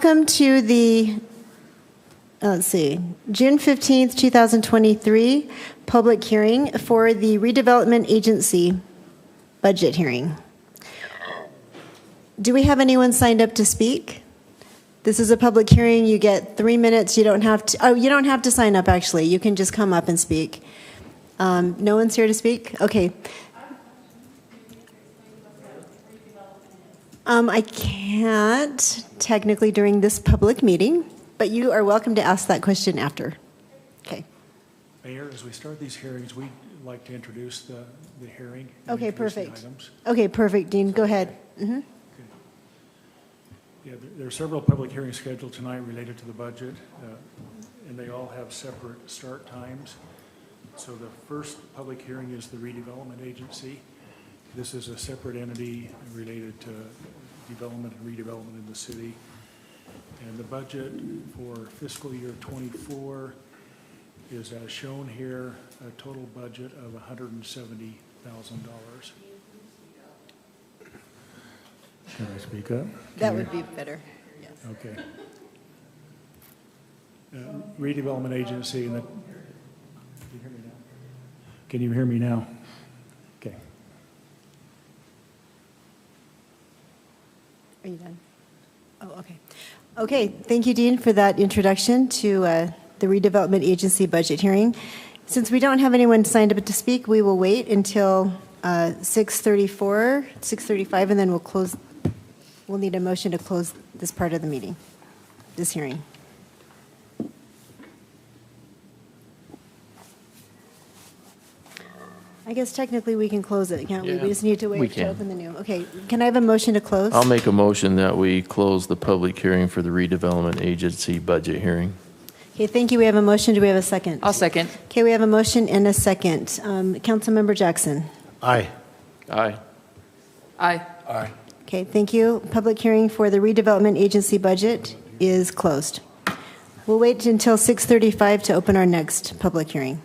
welcome to the, let's see, June 15th, 2023 public hearing for the redevelopment agency budget hearing. Do we have anyone signed up to speak? This is a public hearing. You get 3 minutes. You don't have to, you don't have to sign up actually. You can just come up and speak. No one's here to speak? Okay. I can't technically during this public meeting, but you are welcome to ask that question after. Okay. Mayor, as we start these hearings, we'd like to introduce the hearing. Okay, perfect. Okay, perfect, Dean. Go ahead. Mm-hmm. Yeah, there are several public hearings scheduled tonight related to the budget, and they all have separate start times. So the first public hearing is the redevelopment agency. This is a separate entity related to development and redevelopment in the city. And the budget for fiscal year 24 is as shown here, a total budget of $170,000. Can I speak up? That would be better. Yes. Okay. Redevelopment agency, and can you hear me now? Okay. Are you done? Oh, okay. Okay, thank you, Dean, for that introduction to the redevelopment agency budget hearing. Since we don't have anyone signed up to speak, we will wait until 6:34, 6:35, and then we'll close. We'll need a motion to close this part of the meeting, this hearing. I guess technically we can close it, can't we? We just need to wait to open the new. Okay, can I have a motion to close? I'll make a motion that we close the public hearing for the redevelopment agency budget hearing. Okay, thank you. We have a motion. Do we have a second? I'll second. Okay, we have a motion and a second. Councilmember Jackson. Aye. Aye. Aye. Aye. Okay, thank you. Public hearing for the redevelopment agency budget is closed. We'll wait until 6:35 to open our next public hearing.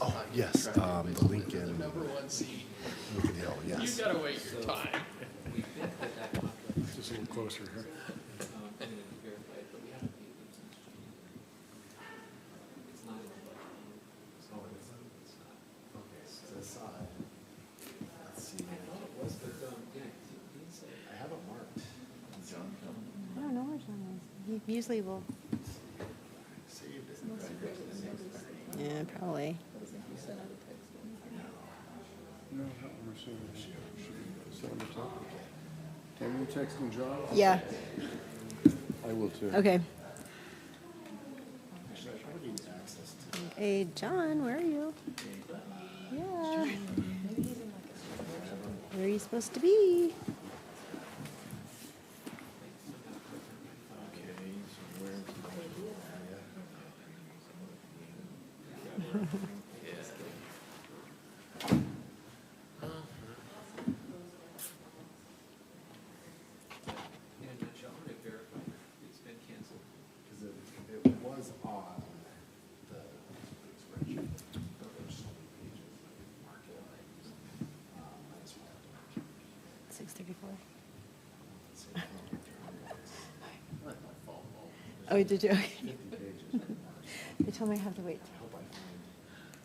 Oh, yes, the Lincoln. Lincoln Hill, yes. You gotta wait your time. Just a little closer here. I don't know where John is. He usually will. Yeah, probably. Can you text him, John? Yeah. I will too. Okay. Hey, John, where are you? Yeah. Where are you supposed to be? It was on the spreadsheet. There's so many pages that mark it. I just wanted to 6:34. say, my fault. Oh, did you? Okay. 50 pages. They told me I have to wait. I hope I find.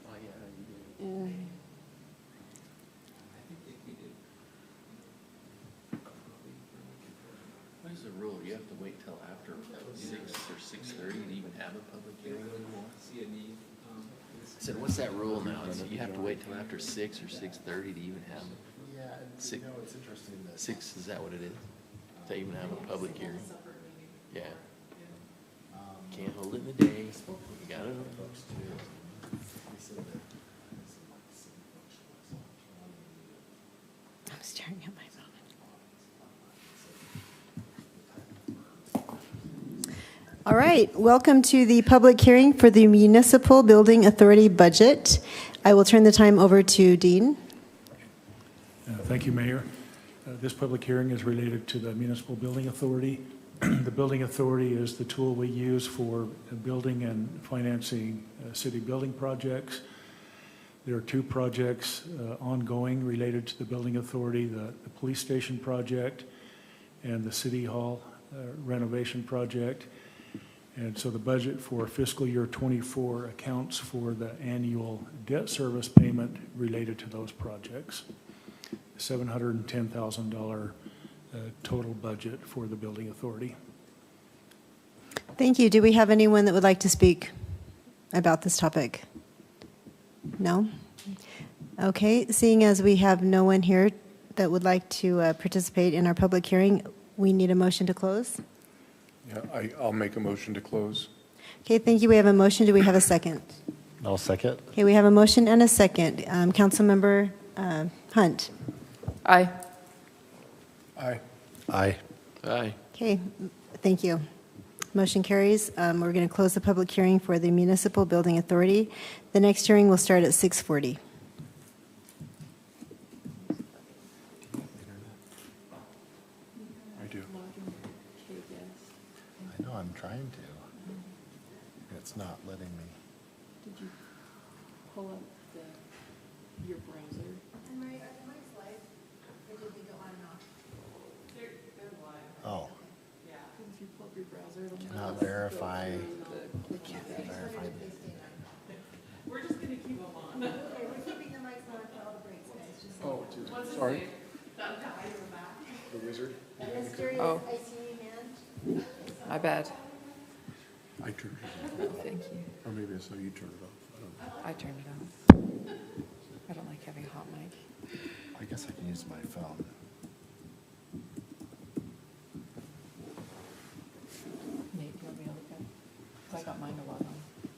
Oh, yeah, you did. Yeah. What is the rule? You have to wait till after 6 or 6:30 to even have a public hearing anymore? I said, what's that rule now? Is it you have to wait till after 6 or 6:30 to even have Yeah, and Six- you know, it's interesting that. 6? Is that what it is? To even have a public hearing? Yeah. Can't hold it in the day. You got it. Folks too. He said that. I'm staring at my phone. All right, welcome to the public hearing for the Municipal Building Authority budget. I will turn the time over to Dean. Thank you, Mayor. This public hearing is related to the Municipal Building Authority The building authority is the tool we use for building and financing city building projects. There are two projects ongoing related to the building authority, the police station project and the city hall renovation project. And so the budget for fiscal year 24 accounts for the annual debt service payment related to those projects. $710,000 total budget for the building authority. Thank you. Do we have anyone that would like to speak about this topic? No? Okay, seeing as we have no one here that would like to participate in our public hearing, we need a motion to close. Yeah, I'll make a motion to close. Okay, thank you. We have a motion. Do we have a second? I'll second. Okay, we have a motion and a second. Councilmember Hunt. Aye. Aye. Aye. Aye. Okay, thank you. Motion carries. We're going to close the public hearing for the Municipal Building Authority. The next hearing will start at 6:40. I do. I know, I'm trying to. It's not letting me. Did you pull up your browser? Oh, If you pull up your browser, it'll cannot verify. Can't Verify. We're just gonna keep them on. Okay, we're keeping the mics on for all the breaks, guys. Just Oh, sorry. The wizard. mysterious Oh. IT hand. My bad. I turned it off. Thank you. Or maybe I saw you turn it off. I don't know. I turned it off. I don't like having a hot mic. I guess I can use my phone. Nate, do you want me to look at it? 'Cause I got mine a while ago.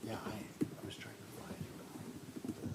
Yeah, I was trying to find the.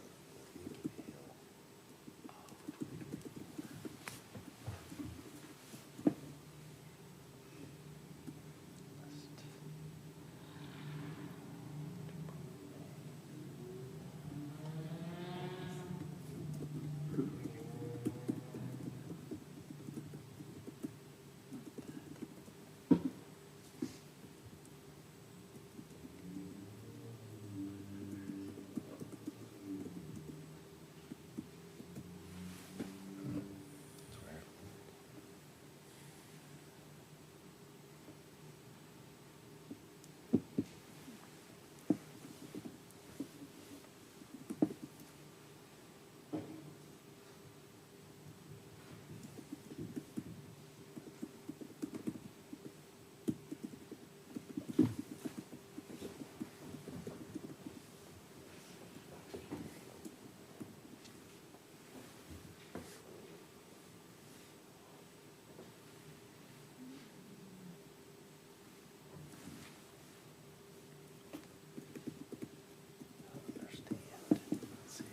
Understand. Let's see.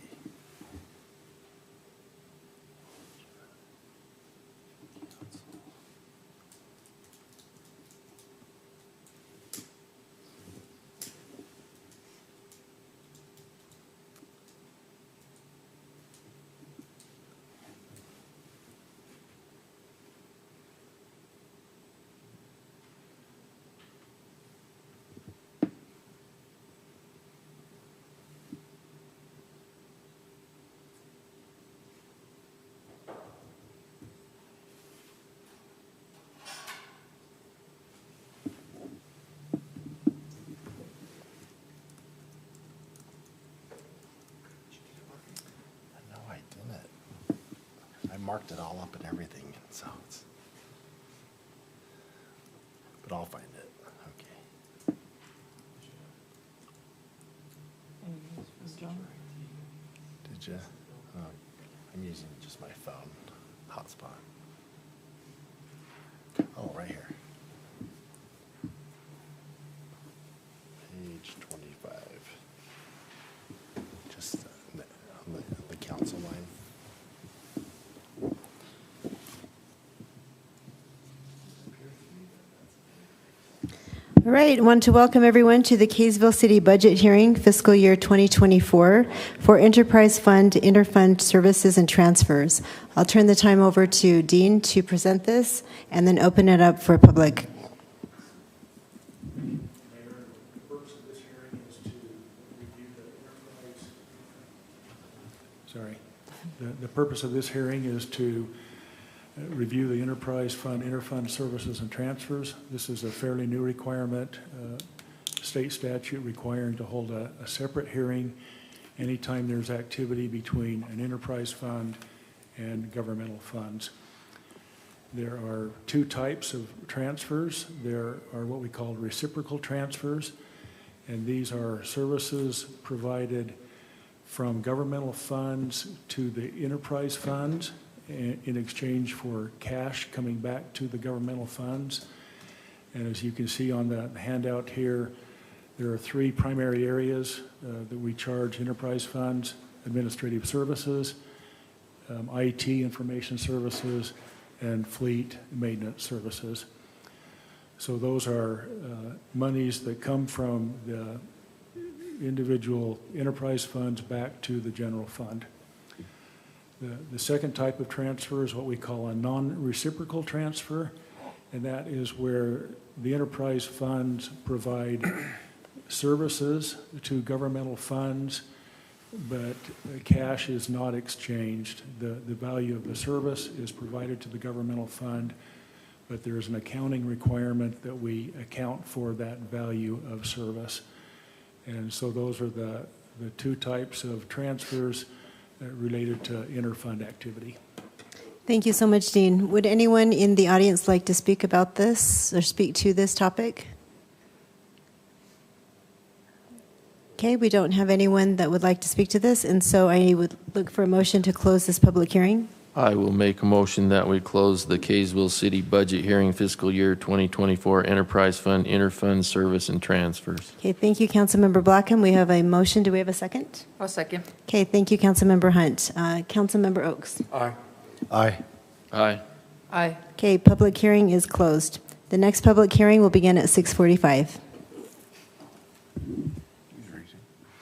No, I didn't. I marked it all up and everything, so it's. But I'll find it. Okay. John? Did you? Oh, I'm using just my phone hotspot. Oh, right here. Page 25. Just on the council line. All right, I want to welcome everyone to the Kaysville City Budget Hearing, fiscal year 2024, for Enterprise Fund, Interfund Services and Transfers. I'll turn the time over to Dean to present this and then open it up for public sorry. The purpose of this hearing is to review the enterprise fund, interfund services and transfers. This is a fairly new requirement, state statute requiring to hold a separate hearing anytime there's activity between an enterprise fund and governmental funds. There are two types of transfers. There are what we call reciprocal transfers, and these are services provided from governmental funds to the enterprise funds in exchange for cash coming back to the governmental funds. And as you can see on the handout here, there are three primary areas that we charge enterprise funds: administrative services, IT, information services, and fleet maintenance services. So those are monies that come from the individual enterprise funds back to the general fund. The second type of transfer is what we call a non-reciprocal transfer, and that is where the enterprise funds provide services to governmental funds, but cash is not exchanged. The value of the service is provided to the governmental fund, but there is an accounting requirement that we account for that value of service. And so those are the two types of transfers related to interfund activity. Thank you so much, Dean. Would anyone in the audience like to speak about this or speak to this topic? Okay, we don't have anyone that would like to speak to this, and so I would look for a motion to close this public hearing. I will make a motion that we close the Kaysville City budget hearing fiscal year 2024 Enterprise Fund, Interfund Service and Transfers. Okay, thank you, Councilmember Blackham. We have a motion. Do we have a second? I'll second. Okay, thank you, Councilmember Hunt. Councilmember Oaks. Aye. Aye. Aye. Aye. Okay, public hearing is closed. The next public hearing will begin at 6:45.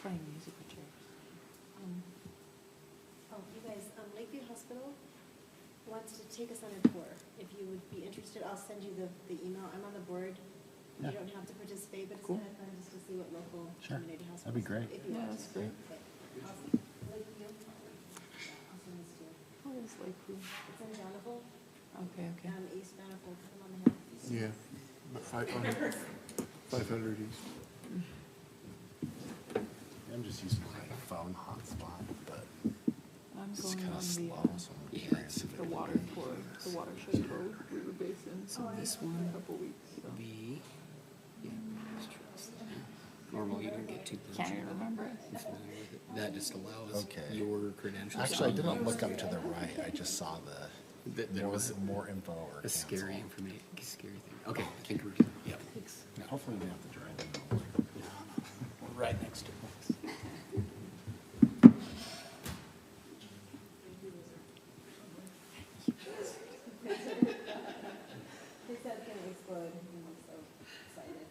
Playing music with chairs. Oh, you guys, Lakeview Hospital wants to take us on a tour. If you would be interested, I'll send you the email. I'm on the board. You don't have to participate, but it's kind of fun just to see what local community hospitals. That'd be great. If you Yeah, want that's to. great. Okay. Lakeview? Yeah, I'll send this to you. What is Lakeview? It's in Manifold, Okay, okay. East Manifold, come on the hill. Yeah, but 500 east. I'm just using my phone hotspot, but I'm it's going kind on of slow, so I'm the curious if it water tour, the watershed tour we were based in. So this one in a couple weeks. So. Normally you don't get too much. Can't even remember it. That just allows Okay. your credentials. Actually, I didn't look up to the right. I just saw There was more info or a scary cancel. information, scary thing. Okay, I think we're good. Yep. Hopefully, we don't have to drive them. We're right next to it. His head's gonna explode. I'm so excited.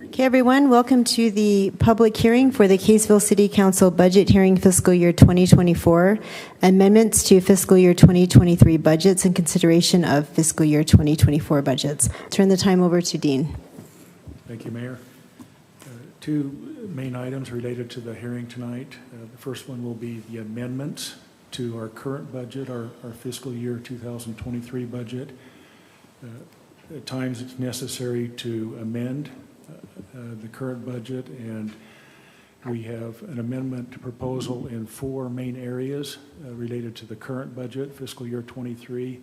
Okay, everyone, welcome to the public hearing for the Kaysville City Council budget hearing fiscal year 2024, amendments to fiscal year 2023 budgets and consideration of fiscal year 2024 budgets. Turn the time over to Dean. Thank you, Mayor. Two main items related to the hearing tonight. The first one will be the amendments to our current budget, our fiscal year 2023 budget. At times it's necessary to amend the current budget, and we have an amendment proposal in four main areas related to the current budget, fiscal year 23,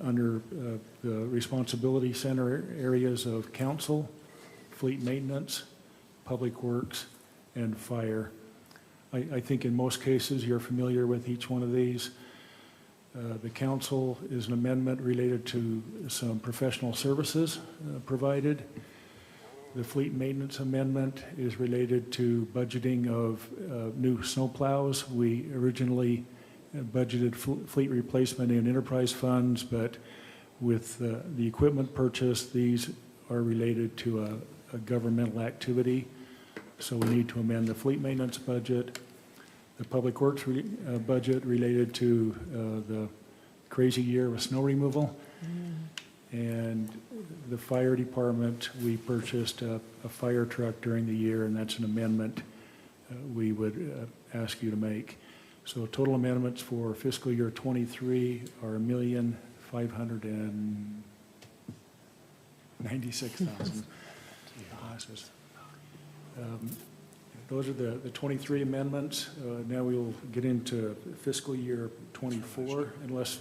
under the responsibility center areas of council, fleet maintenance, public works, and fire. I think in most cases you're familiar with each one of these. The council is an amendment related to some professional services provided. The fleet maintenance amendment is related to budgeting of new snowplows. We originally budgeted fleet replacement in enterprise funds, but with the equipment purchase, these are related to a governmental activity. So we need to amend the fleet maintenance budget. The public works budget related to the crazy year with snow removal. And the fire department, we purchased a fire truck during the year, and that's an amendment we would ask you to make. So total amendments for fiscal year 23 are $1,596,000. Glasses. Those are the 23 amendments. Now we'll get into fiscal year 24, unless,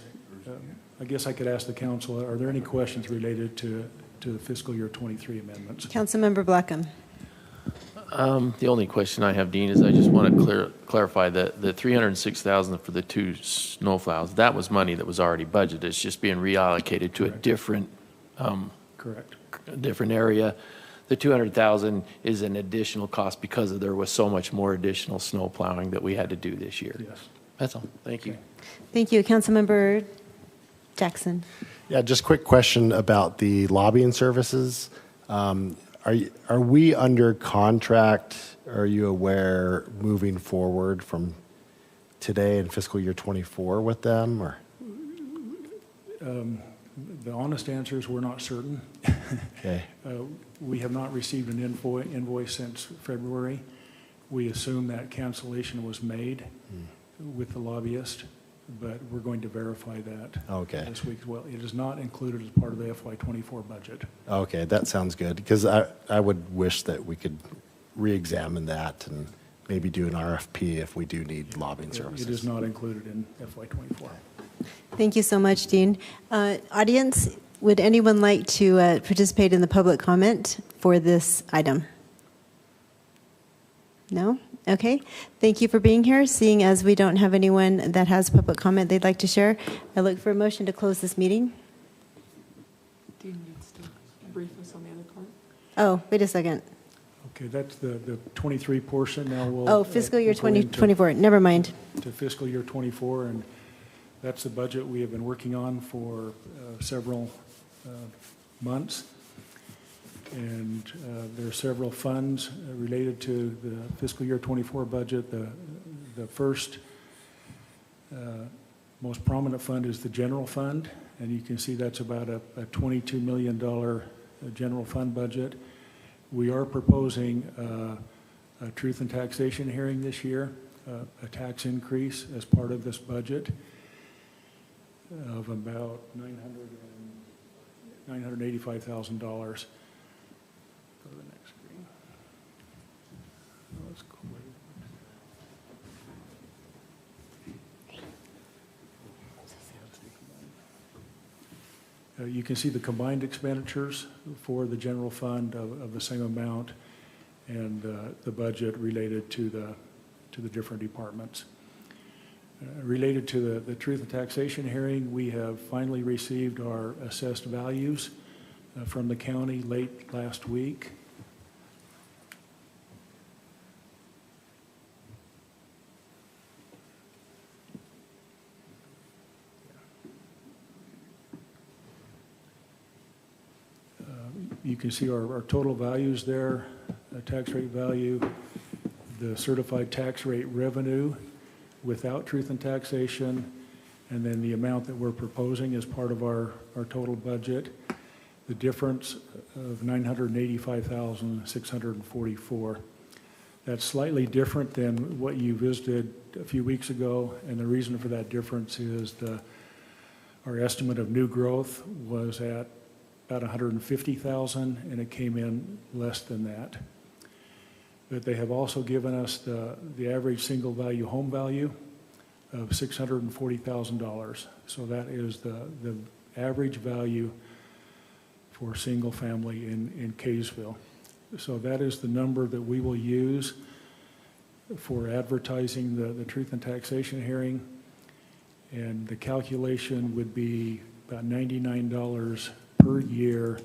I guess I could ask the council, are there any questions related to the fiscal year 23 amendments? Councilmember Blackham. The only question I have, Dean, is I just want to clarify that the $306,000 for the two snowplows, that was money that was already budgeted. It's just being reallocated to a different, Correct. different area. The $200,000 is an additional cost because there was so much more additional snow plowing that we had to do this year. Yes. That's all. Thank you. Thank you. Councilmember Jackson. Yeah, just quick question about the lobbying services. Are we under contract? Are you aware moving forward from today in fiscal year 24 with them, or? The honest answer is we're not certain. Okay. We have not received an invoice since February. We assume that cancellation was made with the lobbyist, but we're going to verify that Okay. this week as well. It is not included as part of the FY24 budget. Okay, that sounds good, because I would wish that we could re-examine that and maybe do an RFP if we do need lobbying services. It is not included in FY24. Thank you so much, Dean. Audience, would anyone like to participate in the public comment for this item? No? Okay. Thank you for being here. Seeing as we don't have anyone that has public comment they'd like to share, I look for a motion to close this meeting. Dean needs to brief us on the other part. Oh, wait a second. Okay, that's the 23 portion. Now we'll. Oh, fiscal year we'll go into- 2024. Never mind. To fiscal year 24, and that's the budget we have been working on for several months. And there are several funds related to the fiscal year 24 budget. The first most prominent fund is the general fund, and you can see that's about a $22 million general fund budget. We are proposing a truth and taxation hearing this year, a tax increase as part of this budget of about $985,000. Go to the next screen. Oh, let's go way You can see the combined expenditures for the general fund of the same amount, and the budget related to the different departments. Related to the truth and taxation hearing, we have finally received our assessed values from the county late last week. You can see our total values there, tax rate value, the certified tax rate revenue without truth and taxation, and then the amount that we're proposing as part of our total budget. the difference of $985,644. That's slightly different than what you visited a few weeks ago, and the reason for that difference is our estimate of new growth was at about 150,000, and it came in less than that. But they have also given us the average single value home value of $640,000. So that is the average value for single family in Kaysville. So that is the number that we will use for advertising the truth and taxation hearing. And the calculation would be about $99 per year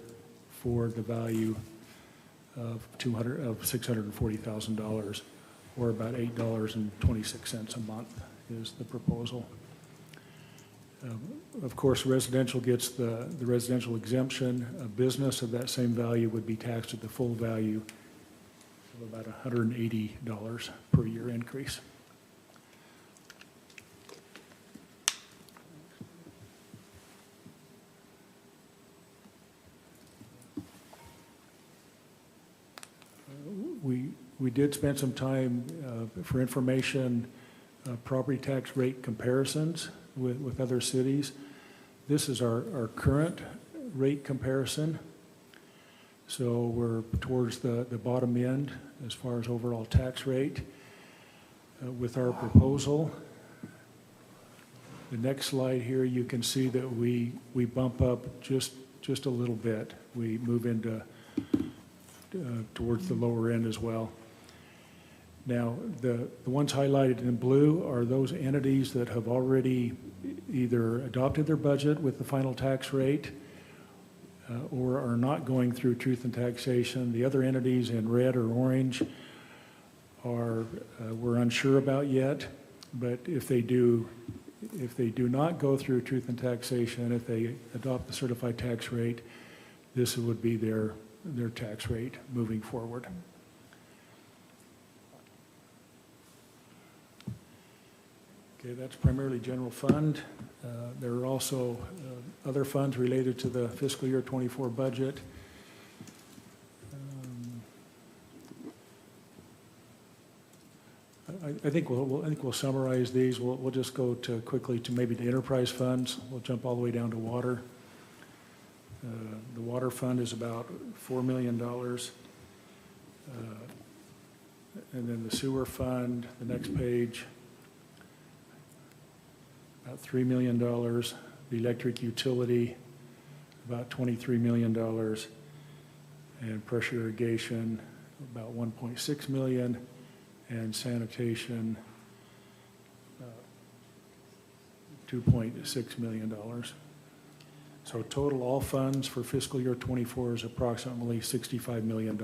for the value of $640,000, or about $8.26 a month is the proposal. Of course, residential gets the residential exemption. A business of that same value would be taxed at the full value of about $180 per year increase. We did spend some time for information, property tax rate comparisons with other cities. This is our current rate comparison. So we're towards the bottom end as far as overall tax rate. With our proposal, the next slide here, you can see that we bump up just a little bit. We move into towards the lower end as well. Now, the ones highlighted in blue are those entities that have already either adopted their budget with the final tax rate or are not going through truth and taxation. The other entities in red or orange we're unsure about yet, but if they do not go through truth and taxation, if they adopt the certified tax rate, this would be their tax rate moving forward. Okay, that's primarily general fund. There are also other funds related to the fiscal year 24 budget. I think we'll summarize these. We'll just go quickly to maybe the enterprise funds. We'll jump all the way down to water. The water fund is about $4 million. And then the sewer fund, the next page, about $3 million. The electric utility, about $23 million. And pressure irrigation, about $1.6 million. And sanitation, $2.6 million. So total all funds for fiscal year 24 is approximately $65 million.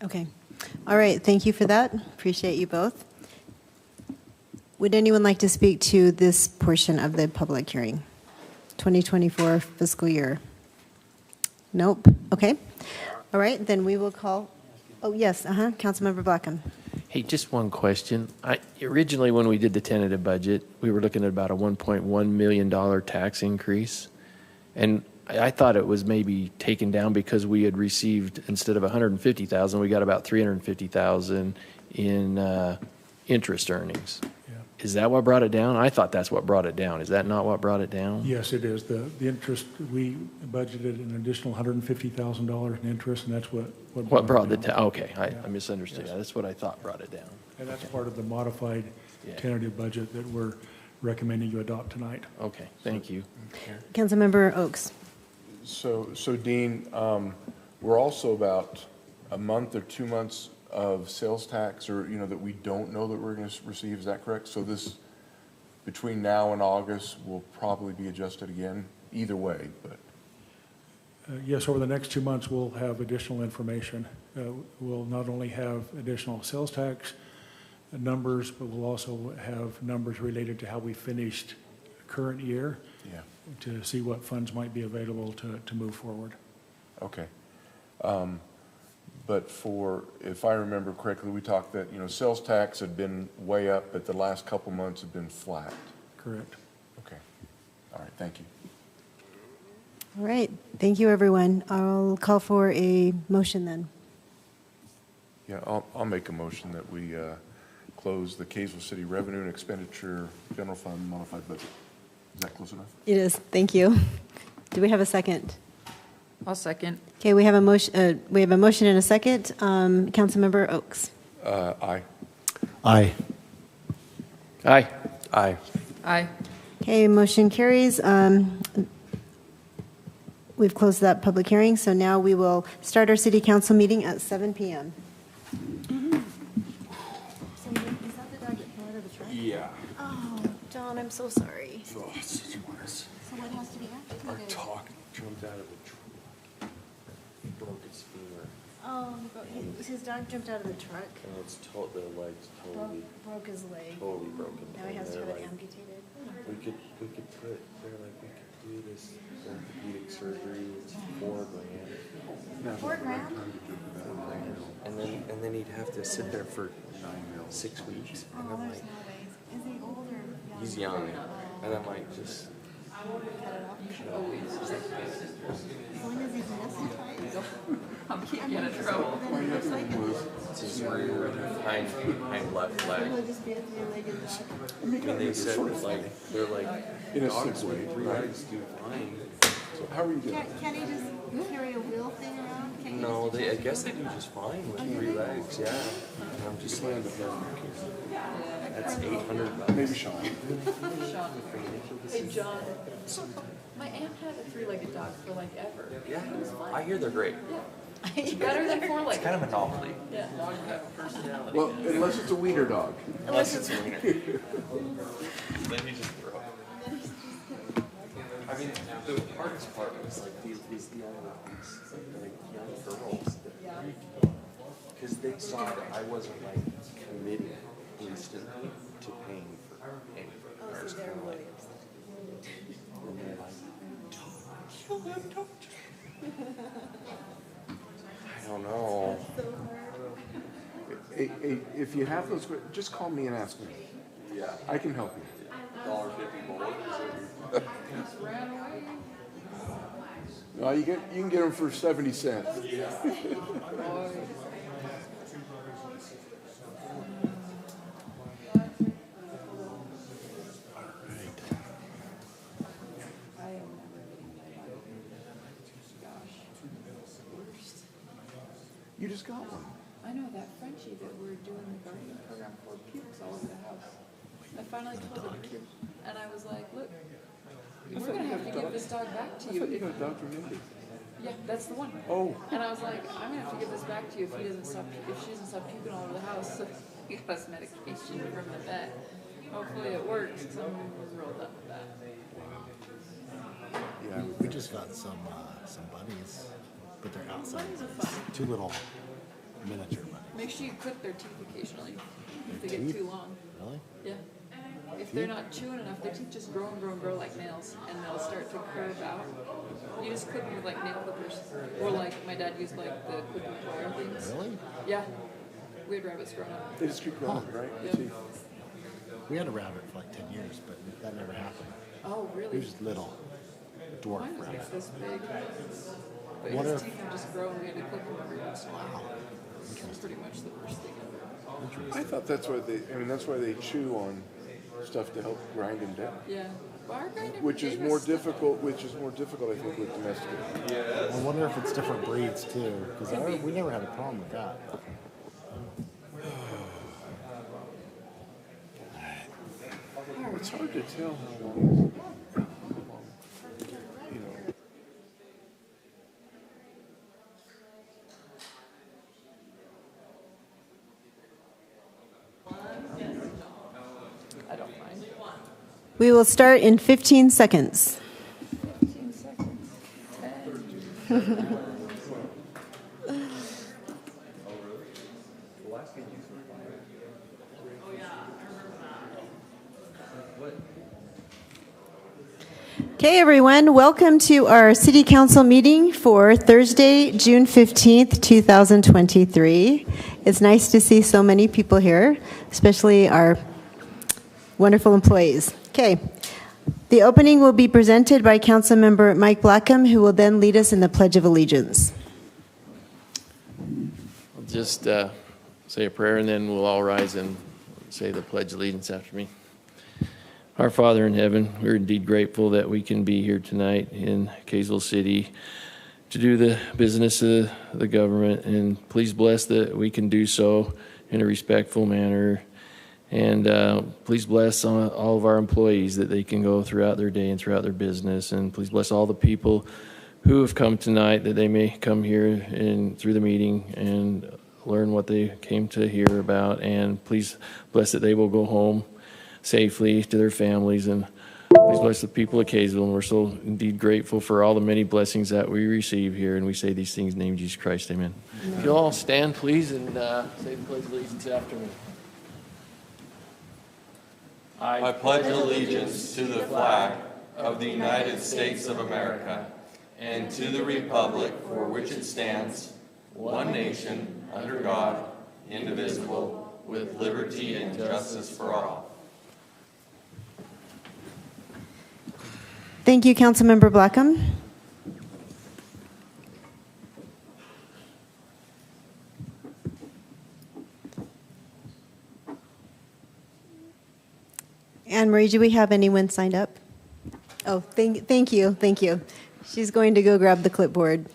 Okay. All right. Thank you for that. Appreciate you both. Would anyone like to speak to this portion of the public hearing? 2024 fiscal year. Nope. Okay. All right. Then we will call. Oh, yes. Councilmember Blackham. Hey, just one question. Originally, when we did the tentative budget, we were looking at about a $1.1 million tax increase. And I thought it was maybe taken down because we had received, instead of $150,000, we got about $350,000 in interest earnings. Yeah. Is that what brought it down? I thought that's what brought it down. Is that not what brought it down? Yes, it is. The interest, we budgeted an additional $150,000 in interest, and that's what What brought it down. down? Okay, I Yeah. misunderstood. Yes. That's what I thought brought it down. And that's part of the modified Yeah. tentative budget that we're recommending you adopt tonight. Okay, thank you. Councilmember Oaks. So Dean, we're also about a month or 2 months of sales tax, or, that we don't know that we're going to receive. Is that correct? So this, between now and August, will probably be adjusted again, either way, but. Yes, over the next 2 months, we'll have additional information. We'll not only have additional sales tax numbers, but we'll also have numbers related to how we finished current year. Yeah. To see what funds might be available to move forward. Okay. But if I remember correctly, we talked that, sales tax had been way up, but the last couple months have been flat. Correct. Okay. All right, thank you. All right, thank you, everyone. I'll call for a motion then. Yeah, I'll make a motion that we close the Kaysville City Revenue and Expenditure General Fund Modified Budget. Is that close enough? It is, thank you. Do we have a second? I'll second. Okay, we have a motion and a second. Councilmember Oaks. Aye. Aye. Aye. Aye. Aye. Okay, motion carries. We've closed that public hearing, so now we will start our city council meeting at 7 p.m. Yeah. Oh, John, I'm so sorry. Oh, it's such a mess. So what has to be Our amputated? dog jumped out of the truck. He broke his femur. Oh, his dog jumped out of the truck, And it's the leg's totally, broke his leg. totally broken. Now he has to And have they're it like, amputated. we could put, they're like, we could do this orthopedic surgery, it's $4,000. $4,000? And then he'd have to sit there for 6 weeks. And Oh, I'm there's like, no ways. Is he old or young? he's young. And I'm like, just, Cut it off? When is he anesthetized? I'm keeping you in trouble. Then it looks like it's his rear hind left leg. he'll just be a three-legged dog. And they said, like, they're like, In a dogs sick way, with 3 right? legs do fine. So how are you doing? Can't he just carry a wheel thing around? Can't he No, just I guess they do just fine with 3 legs, yeah. And I'm just like, that's $800. Maybe Sean. Hey, John. My aunt had a three-legged dog for like ever. Yeah, I hear they're great. It's better than four-legged. Kind of a novelty. Yeah. Dogs have personality. Well, unless it's a wiener dog. Unless it's a wiener. Then you just throw up. I mean, the hardest part was like these young girls. Because they saw that I wasn't like committing instantly to paying for anything. I was kind of like, and they're like, don't kill him, don't. I don't know. If you have those, just call me and ask me. Yeah. I can help you. $1.50 bullet. No, you can get them for 70 cents. You just got one. I know that Frenchie that we're doing the gardening program for pukes all over the house. I finally told him, and I was like, look, we're gonna have to give this dog back to I you. thought you got Dr. Mindy. Yeah, that's the one. Oh. And I was like, I'm gonna have to give this back to you if she doesn't stop puking all over the house. So he got us medication from the vet. Hopefully it works. So I was real done with that. Yeah, we just got some bunnies, but they're outside. Bunnies are fun. 2 little miniature bunnies. Make sure you clip their teeth occasionally if they Teeth? get too long. Really? Yeah. If they're not chewing enough, their teeth just grow and grow and grow like nails, and they'll start to curve out. You just clip them with like nail clippers, or like my dad used like the clipping wire things. Really? Yeah. We had rabbits growing up. They just keep growing, right? Yep. See? We had a rabbit for like 10 years, but that never happened. Oh, He really? was just little, dwarf Mine was like rabbit. this big. But Wonder his if- teeth would just grow, and we had to clip them every once in a while. It was pretty much the worst thing ever. I thought that's why that's why they chew on stuff to help grind them down. Yeah. Well, our guy never Which is gave more us stuff. difficult, I think, with domesticated. I wonder if it's different breeds too, because we never had a problem with that. It's hard to tell how long, you know. I don't mind. We will start in 15 seconds. 15 seconds. 10. Okay, everyone, welcome to our City Council meeting for Thursday, June 15th, 2023. It's nice to see so many people here, especially our wonderful employees. Okay, the opening will be presented by Councilmember Mike Blackham, who will then lead us in the Pledge of Allegiance. I'll just say a prayer, and then we'll all rise and say the Pledge of Allegiance after me. Our Father in heaven, we're indeed grateful that we can be here tonight in Kaysville City to do the business of the government, and please bless that we can do so in a respectful manner. And please bless all of our employees that they can go throughout their day and throughout their business. And please bless all the people who have come tonight, that they may come here and through the meeting and learn what they came to hear about. And please bless that they will go home safely to their families. And please bless the people of Kaysville. And we're so indeed grateful for all the many blessings that we receive here. And we say these things in the name of Jesus Christ. Amen. If you'll all stand, please, and say the Pledge of Allegiance after me. I pledge allegiance to the flag of the United States of America and to the republic for which it stands, one nation, under God, indivisible, with liberty and justice for all. Thank you, Councilmember Blackham. Anne Marie, do we have anyone signed up? Oh, thank you. She's going to go grab the clipboard.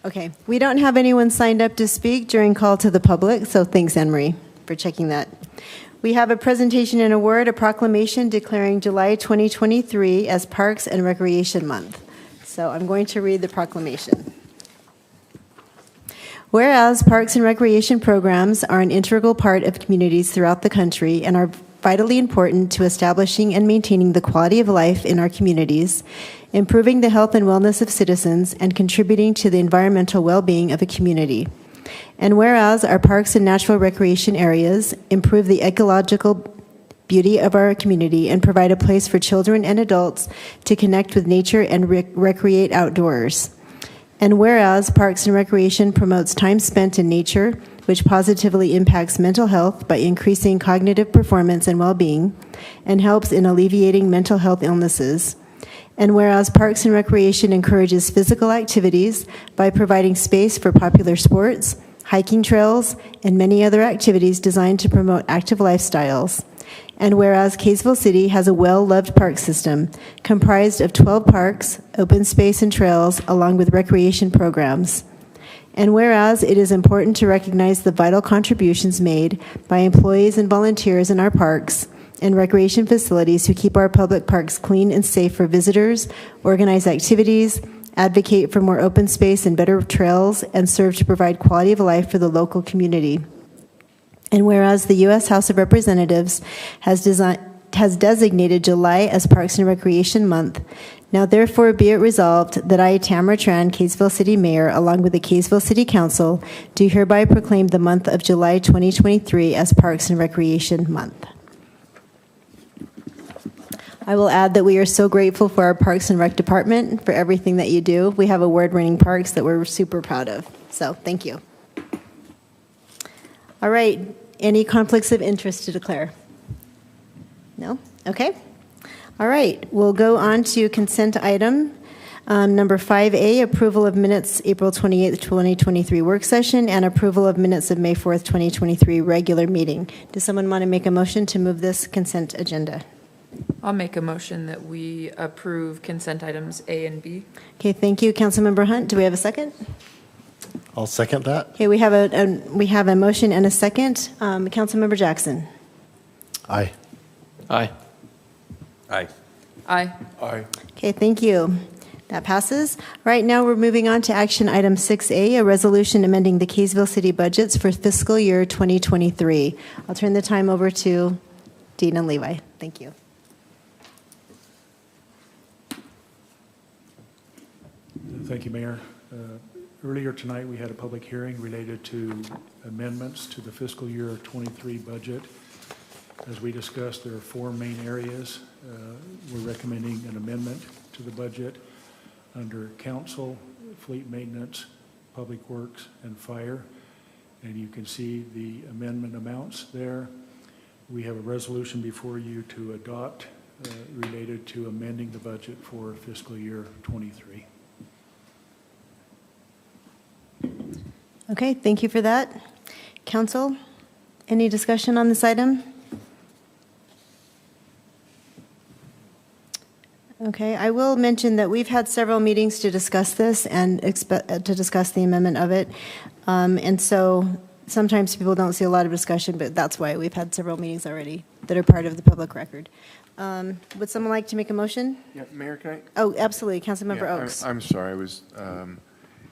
Okay, we don't have anyone signed up to speak during call to the public, so thanks, Anne Marie, for checking that. We have a presentation and a word, a proclamation declaring July 2023 as Parks and Recreation Month. So I'm going to read the proclamation. Whereas parks and recreation programs are an integral part of communities throughout the country and are vitally important to establishing and maintaining the quality of life in our communities, improving the health and wellness of citizens, and contributing to the environmental well-being of a community. And whereas our parks and natural recreation areas improve the ecological beauty of our community and provide a place for children and adults to connect with nature and recreate outdoors. And whereas Parks and Recreation promotes time spent in nature, which positively impacts mental health by increasing cognitive performance and well-being, and helps in alleviating mental health illnesses. And whereas Parks and Recreation encourages physical activities by providing space for popular sports, hiking trails, and many other activities designed to promote active lifestyles. And whereas Kaysville City has a well-loved park system comprised of 12 parks, open space, and trails, along with recreation programs. And whereas it is important to recognize the vital contributions made by employees and volunteers in our parks and recreation facilities who keep our public parks clean and safe for visitors, organize activities, advocate for more open space and better trails, and serve to provide quality of life for the local community. And whereas the U.S. House of Representatives has designated July as Parks and Recreation Month, now therefore be it resolved that I, Tamara Tran, Kaysville City Mayor, along with the Kaysville City Council, do hereby proclaim the month of July 2023 as Parks and Recreation Month. I will add that we are so grateful for our Parks and Rec Department for everything that you do. We have award-winning parks that we're super proud of, so thank you. All right, any conflicts of interest to declare? No? Okay. All right, we'll go on to consent item number 5A, approval of minutes April 28th, 2023 work session, and approval of minutes of May 4th, 2023 regular meeting. Does someone want to make a motion to move this consent agenda? I'll make a motion that we approve consent items A and B. Okay, thank you, Councilmember Hunt. Do we have a second? I'll second that. Okay, we have a motion and a second. Councilmember Jackson. Aye. Aye. Aye. Aye. Aye. Okay, thank you. That passes. Right now, we're moving on to action item 6A, a resolution amending the Kaysville City budgets for fiscal year 2023. I'll turn the time over to Dean and Levi. Thank you. Thank you, Mayor. Earlier tonight, we had a public hearing related to amendments to the fiscal year 23 budget. As we discussed, there are four main areas. We're recommending an amendment to the budget under council, fleet maintenance, public works, and fire. And you can see the amendment amounts there. We have a resolution before you to adopt related to amending the budget for fiscal year 23. Okay, thank you for that. Council, any discussion on this item? Okay, I will mention that we've had several meetings to discuss this and to discuss the amendment of it. And so sometimes people don't see a lot of discussion, but that's why we've had several meetings already that are part of the public record. Would someone like to make a motion? Yeah, Mayor, can I? Oh, absolutely, Councilmember Yeah, Oaks. I'm sorry, I was,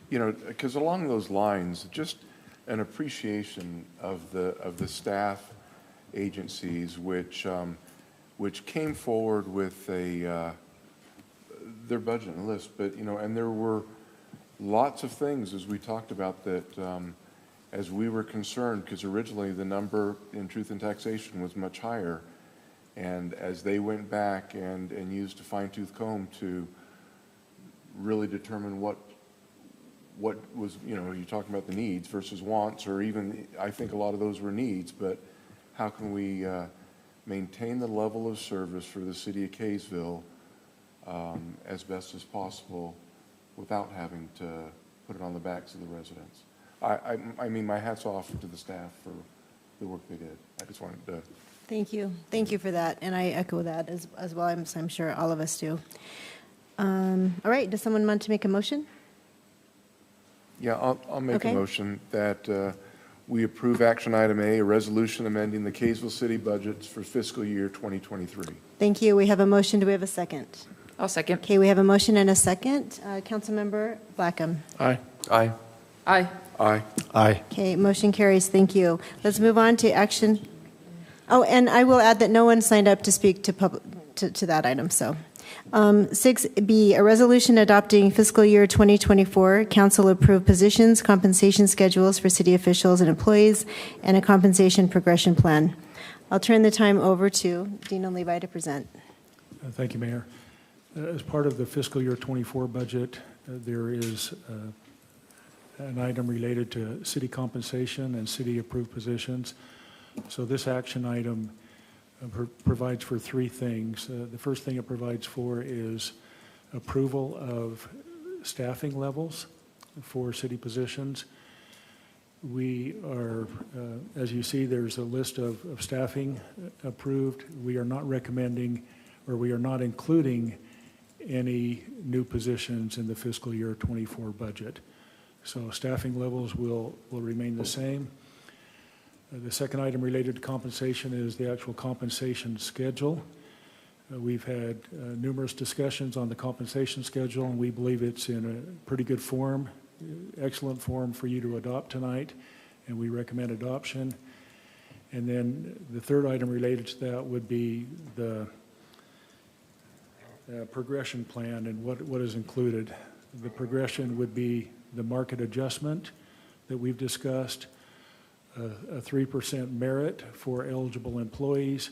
because along those lines, just an appreciation of the staff agencies which came forward with their budget and list, but, and there were lots of things, as we talked about, that as we were concerned, because originally the number in truth and taxation was much higher, and as they went back and used a fine-tooth comb to really determine what was, you're talking about the needs versus wants, or even, I think a lot of those were needs, but how can we maintain the level of service for the city of Kaysville as best as possible without having to put it on the backs of the residents? I mean, my hat's off to the staff for the work they did. I just wanted to. Thank you. Thank you for that. And I echo that as well. I'm sure all of us do. All right. Does someone want to make a motion? Yeah, I'll make Okay. a motion that we approve action item A, a resolution amending the Kaysville City budgets for fiscal year 2023. Thank you. We have a motion. Do we have a second? I'll second. Okay, we have a motion and a second. Councilmember Blackham. Aye. Aye. Aye. Aye. Aye. Okay, motion carries. Thank you. Let's move on to action. Oh, and I will add that no one signed up to speak to that item, so. 6B, a resolution adopting fiscal year 2024 council-approved positions, compensation schedules for city officials and employees, and a compensation progression plan. I'll turn the time over to Dean and Levi to present. Thank you, Mayor. As part of the fiscal year 24 budget, there is an item related to city compensation and city-approved positions. So this action item provides for three things. The first thing it provides for is approval of staffing levels for city positions. We are, as you see, there's a list of staffing approved. We are not recommending, or we are not including any new positions in the fiscal year 24 budget. So staffing levels will remain the same. The second item related to compensation is the actual compensation schedule. We've had numerous discussions on the compensation schedule, and we believe it's in a pretty good form, excellent form for you to adopt tonight, and we recommend adoption. And then the third item related to that would be the progression plan and what is included. The progression would be the market adjustment that we've discussed, a 3% merit for eligible employees,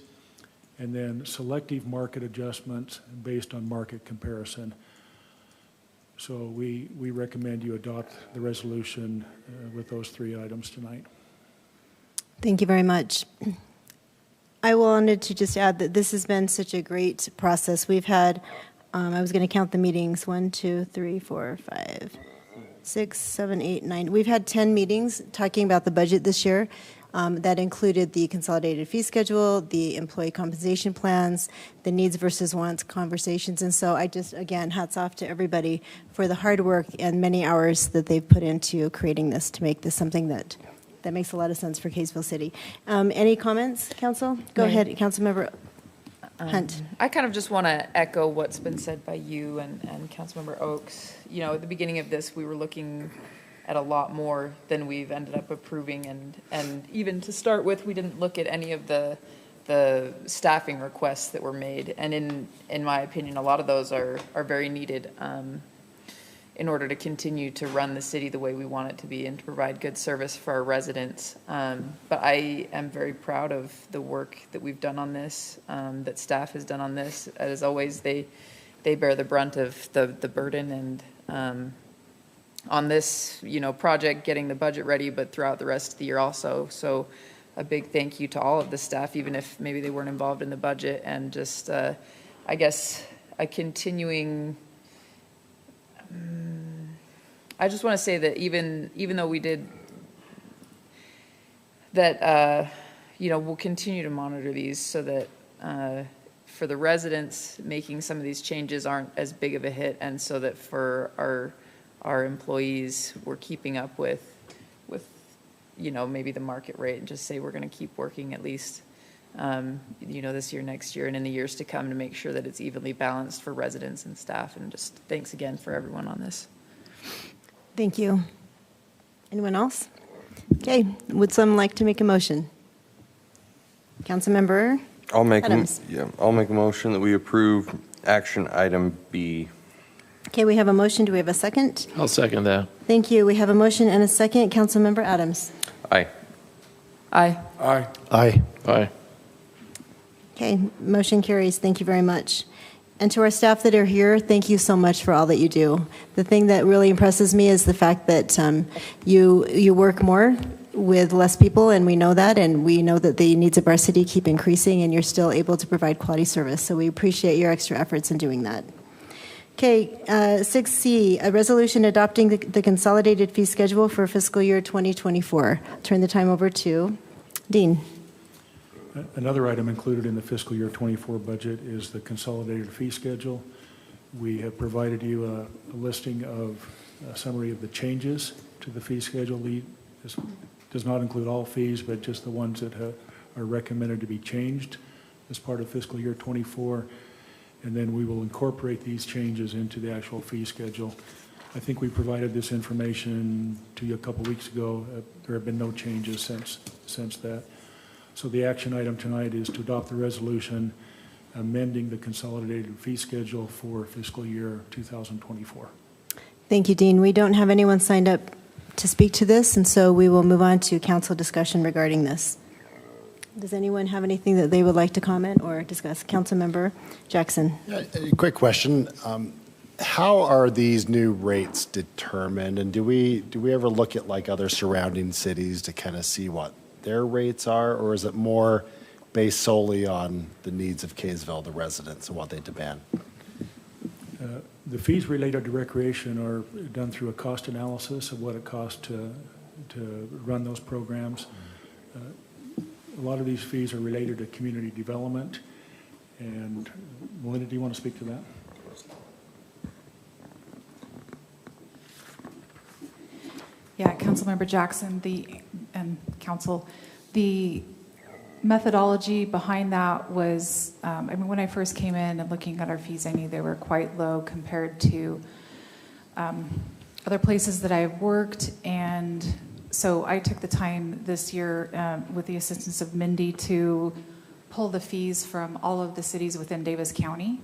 and then selective market adjustments based on market comparison. So we recommend you adopt the resolution with those three items tonight. Thank you very much. I wanted to just add that this has been such a great process. We've had, I was going to count the meetings, 1, 2, 3, 4, 5, 6, 7, 8, 9. We've had 10 meetings talking about the budget this year. That included the consolidated fee schedule, the employee compensation plans, the needs versus wants conversations. And so I just, again, hats off to everybody for the hard work and many hours that they've put into creating this to make this something that makes a lot of sense for Kaysville City. Any comments, Council? Go ahead, Councilmember Hunt. I kind of just want to echo what's been said by you and Councilmember Oaks. You know, at the beginning of this, we were looking at a lot more than we've ended up approving, and even to start with, we didn't look at any of the staffing requests that were made, and in my opinion, a lot of those are very needed. in order to continue to run the city the way we want it to be and to provide good service for our residents. But I am very proud of the work that we've done on this, that staff has done on this. As always, they bear the brunt of the burden, and on this, project, getting the budget ready, but throughout the rest of the year also. So a big thank you to all of the staff, even if maybe they weren't involved in the budget, and just, I guess, a continuing, I just want to say that even though we did that, we'll continue to monitor these so that for the residents, making some of these changes aren't as big of a hit, and so that for our employees, we're keeping up with maybe the market rate, and just say we're going to keep working at least this year, next year, and in the years to come, to make sure that it's evenly balanced for residents and staff. And just thanks again for everyone on this. Thank you. Anyone else? Okay, would someone like to make a motion? Councilmember Adams. I'll make a motion that we approve action item B. Okay, we have a motion. Do we have a second? I'll second that. Thank you. We have a motion and a second. Councilmember Adams. Aye. Aye. Aye. Aye. Aye. Okay, motion carries. Thank you very much. And to our staff that are here, thank you so much for all that you do. The thing that really impresses me is the fact that you work more with less people, and we know that, and we know that the needs of our city keep increasing, and you're still able to provide quality service. So we appreciate your extra efforts in doing that. Okay, 6C, a resolution adopting the consolidated fee schedule for fiscal year 2024. I'll turn the time over to Dean. Another item included in the fiscal year 24 budget is the consolidated fee schedule. We have provided you a listing of a summary of the changes to the fee schedule. This does not include all fees, but just the ones that are recommended to be changed as part of fiscal year 24. And then we will incorporate these changes into the actual fee schedule. I think we provided this information to you a couple weeks ago. There have been no changes since that. So the action item tonight is to adopt the resolution amending the consolidated fee schedule for fiscal year 2024. Thank you, Dean. We don't have anyone signed up to speak to this, and so we will move on to council discussion regarding this. Does anyone have anything that they would like to comment or discuss? Councilmember Jackson. A quick question. How are these new rates determined? And do we ever look at like other surrounding cities to kind of see what their rates are, or is it more based solely on the needs of Kaysville, the residents, and what they demand? The fees related to recreation are done through a cost analysis of what it costs to run those programs. A lot of these fees are related to community development. And Melinda, do you want to speak to that? Yeah, Councilmember Jackson, and Council, the methodology behind that was, when I first came in and looking at our fees, I knew they were quite low compared to other places that I've worked. And so I took the time this year with the assistance of Mindy to pull the fees from all of the cities within Davis County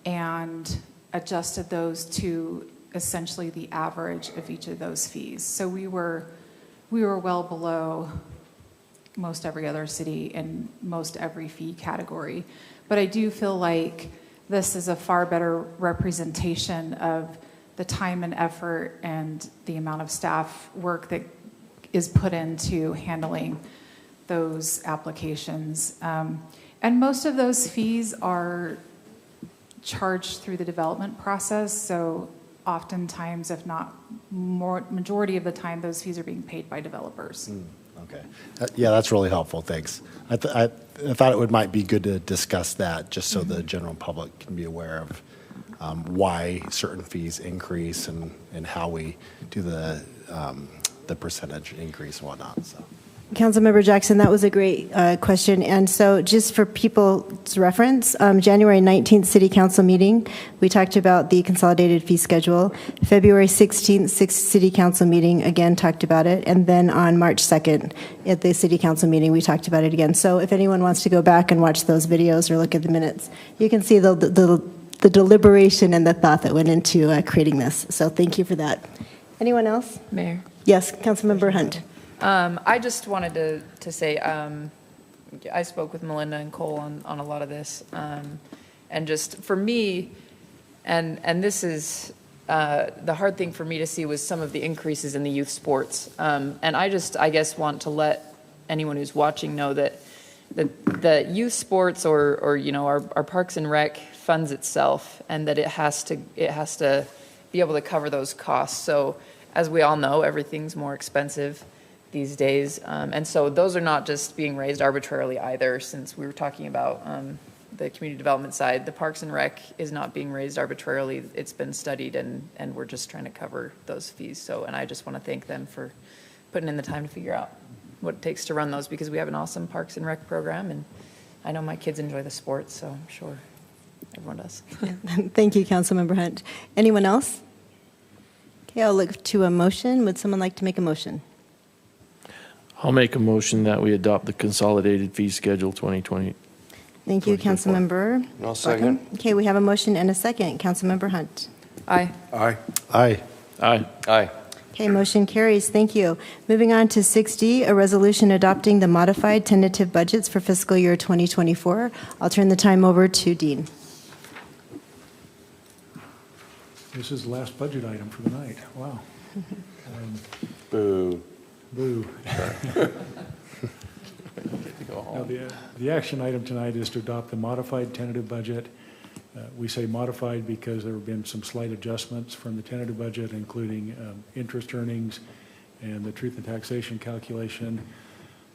and adjusted those to essentially the average of each of those fees. So we were well below most every other city in most every fee category. But I do feel like this is a far better representation of the time and effort and the amount of staff work that is put into handling those applications. And most of those fees are charged through the development process. So oftentimes, if not majority of the time, those fees are being paid by developers. Okay. Yeah, that's really helpful. Thanks. I thought it might be good to discuss that just so the general public can be aware of why certain fees increase and how we do the percentage increase and whatnot. So. Councilmember Jackson, that was a great question. And so just for people's reference, January 19th City Council meeting, we talked about the consolidated fee schedule. February 16th City Council meeting, again, talked about it. And then on March 2nd at the City Council meeting, we talked about it again. So if anyone wants to go back and watch those videos or look at the minutes, you can see the the deliberation and the thought that went into creating this. So thank you for that. Anyone else? Mayor? Yes, Councilmember Hunt. I just wanted to say, I spoke with Melinda and Cole on a lot of this. And just for me, and this is the hard thing for me to see was some of the increases in the youth sports. And I guess, want to let anyone who's watching know that the youth sports or our Parks and Rec funds itself, and that it has to be able to cover those costs. So as we all know, everything's more expensive these days. And so those are not just being raised arbitrarily either, since we were talking about the community development side. The Parks and Rec is not being raised arbitrarily. It's been studied, and we're just trying to cover those fees. So, and I just want to thank them for putting in the time to figure out what it takes to run those, because we have an awesome Parks and Rec program, and I know my kids enjoy the sports, so I'm sure everyone does. Thank you, Councilmember Hunt. Anyone else? Okay, I'll look to a motion. Would someone like to make a motion? I'll make a motion that we adopt the consolidated fee schedule 2020. Thank you, 2024. Councilmember. I'll second. Okay, we have a motion and a second. Councilmember Hunt. Aye. Aye. Aye. Aye. Aye. Okay, motion carries. Thank you. Moving on to 6D, a resolution adopting the modified tentative budgets for fiscal year 2024. I'll turn the time over to Dean. This is the last budget item for the night. Wow. Boo. Boo. Now, the action item tonight is to adopt the modified tentative budget. We say modified because there have been some slight adjustments from the tentative budget, including interest earnings and the truth and taxation calculation.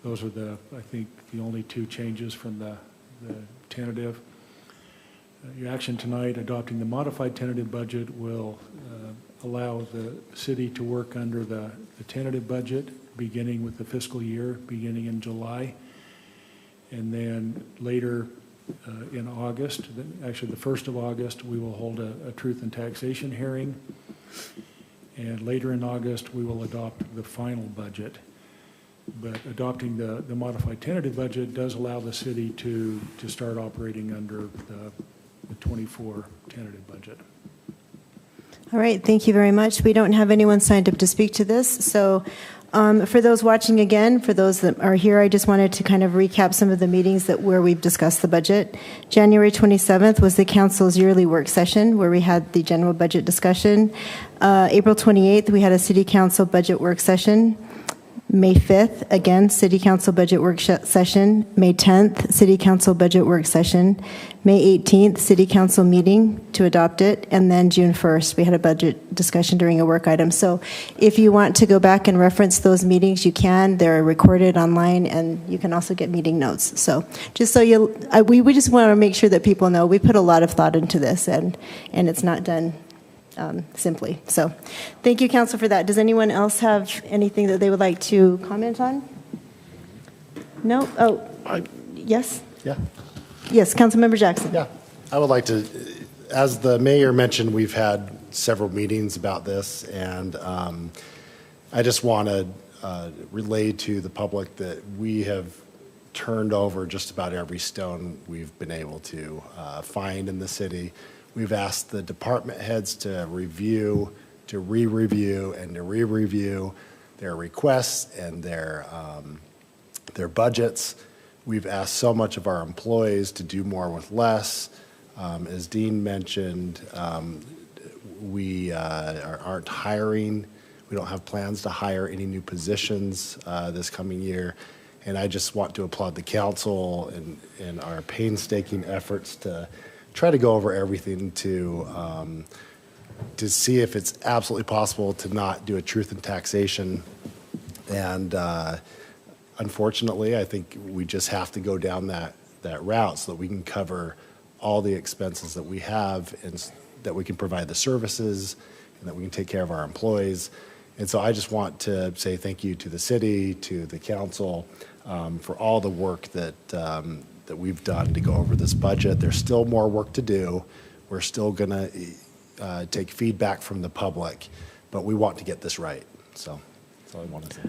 Those are I think, the only two changes from the tentative. Your action tonight, adopting the modified tentative budget, will allow the city to work under the tentative budget, beginning with the fiscal year, beginning in July. And then later in August, actually the 1st of August, we will hold a truth and taxation hearing. And later in August, we will adopt the final budget. But adopting the modified tentative budget does allow the city to start operating under the 24 tentative budget. All right, thank you very much. We don't have anyone signed up to speak to this, so for those watching again, for those that are here, I just wanted to kind of recap some of the meetings where we've discussed the budget. January 27th was the council's yearly work session where we had the general budget discussion. April 28th, we had a city council budget work session. May 5th, again, City Council Budget Work Session. May 10th, City Council Budget Work Session. May 18th, City Council meeting to adopt it. And then June 1st, we had a budget discussion during a work item. So if you want to go back and reference those meetings, you can. They're recorded online, and you can also get meeting notes. So just so we just want to make sure that people know we put a lot of thought into this, and it's not done simply. So thank you, Council, for that. Does anyone else have anything that they would like to comment on? No? Oh, yes? Yeah. Yes, Councilmember Jackson. Yeah. I would like to, as the mayor mentioned, we've had several meetings about this, and I just want to relay to the public that we have turned over just about every stone we've been able to find in the city. We've asked the department heads to review, to re-review, and to re-review their requests and their budgets. We've asked so much of our employees to do more with less. As Dean mentioned, we aren't hiring. We don't have plans to hire any new positions this coming year. And I just want to applaud the council and our painstaking efforts to try to go over everything to see if it's absolutely possible to not do a truth and taxation. And unfortunately, I think we just have to go down that route so that we can cover all the expenses that we have, and that we can provide the services, and that we can take care of our employees. And so I just want to say thank you to the city, to the council, for all the work that we've done to go over this budget. There's still more work to do. We're still going to take feedback from the public, but we want to get this right. So that's all I want to say.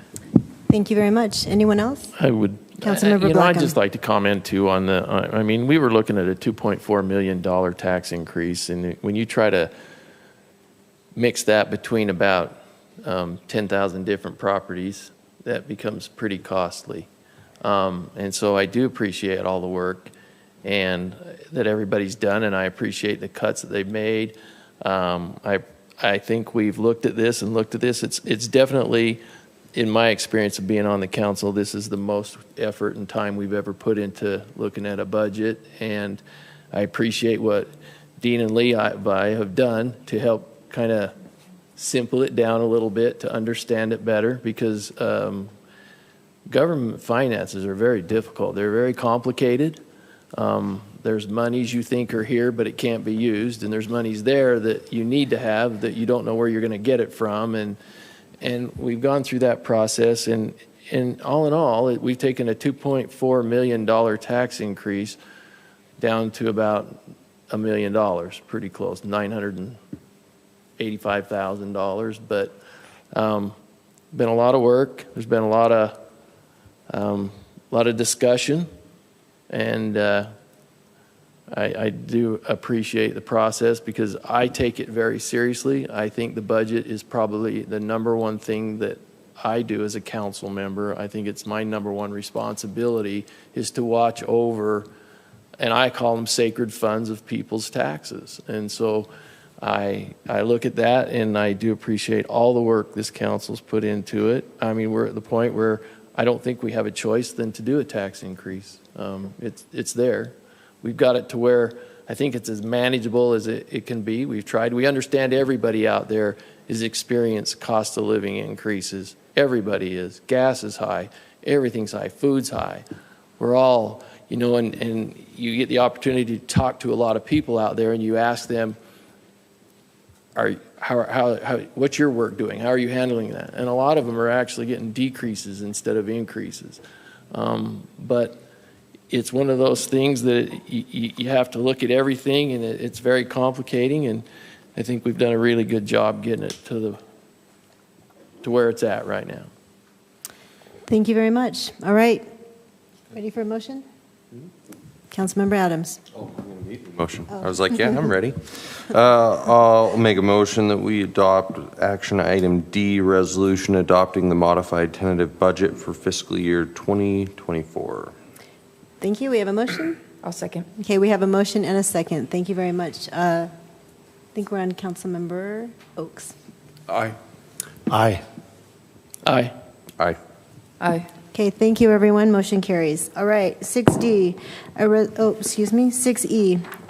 Thank you very much. Anyone else? I would Councilmember Blackham. I'd just like to comment too on I mean, we were looking at a $2.4 million tax increase, and when you try to mix that between about 10,000 different properties, that becomes pretty costly. And so I do appreciate all the work and that everybody's done, and I appreciate the cuts that they've made. I think we've looked at this. It's definitely, in my experience of being on the council, this is the most effort and time we've ever put into looking at a budget, and I appreciate what Dean and Levi have done to help kind of simple it down a little bit to understand it better, because government finances are very difficult. They're very complicated. There's monies you think are here, but it can't be used, and there's monies there that you need to have that you don't know where you're going to get it from, and we've gone through that process, and all in all, we've taken a $2.4 million tax increase down to about $1 million, pretty close, $985,000, but been a lot of work. There's been a lot of discussion, and I do appreciate the process because I take it very seriously. I think the budget is probably the number one thing that I do as a council member. I think it's my number one responsibility is to watch over, and I call them sacred funds of people's taxes. And so I look at that, and I do appreciate all the work this council's put into it. I mean, we're at the point where I don't think we have a choice than to do a tax increase. It's there. We've got it to where I think it's as manageable as it can be. We've tried. We understand everybody out there is experiencing cost of living increases. Everybody is. Gas is high. Everything's high. Food's high. We're all, and you get the opportunity to talk to a lot of people out there, and you ask them, what's your work doing? How are you handling that? And a lot of them are actually getting decreases instead of increases. But it's one of those things that you have to look at everything, and it's very complicating, and I think we've done a really good job getting it to where it's at right now. Thank you very much. All right. Ready for a motion? Councilmember Adams. Oh, I'm going to need the Motion. Oh. I was like, yeah, I'm ready. I'll make a motion that we adopt action item D, resolution adopting the modified tentative budget for fiscal year 2024. Thank you. We have a motion? I'll second. Okay, we have a motion and a second. Thank you very much. I think we're on Councilmember Oaks. Aye. Aye. Aye. Aye. Aye. Okay, thank you, everyone. Motion carries. All right, 6E,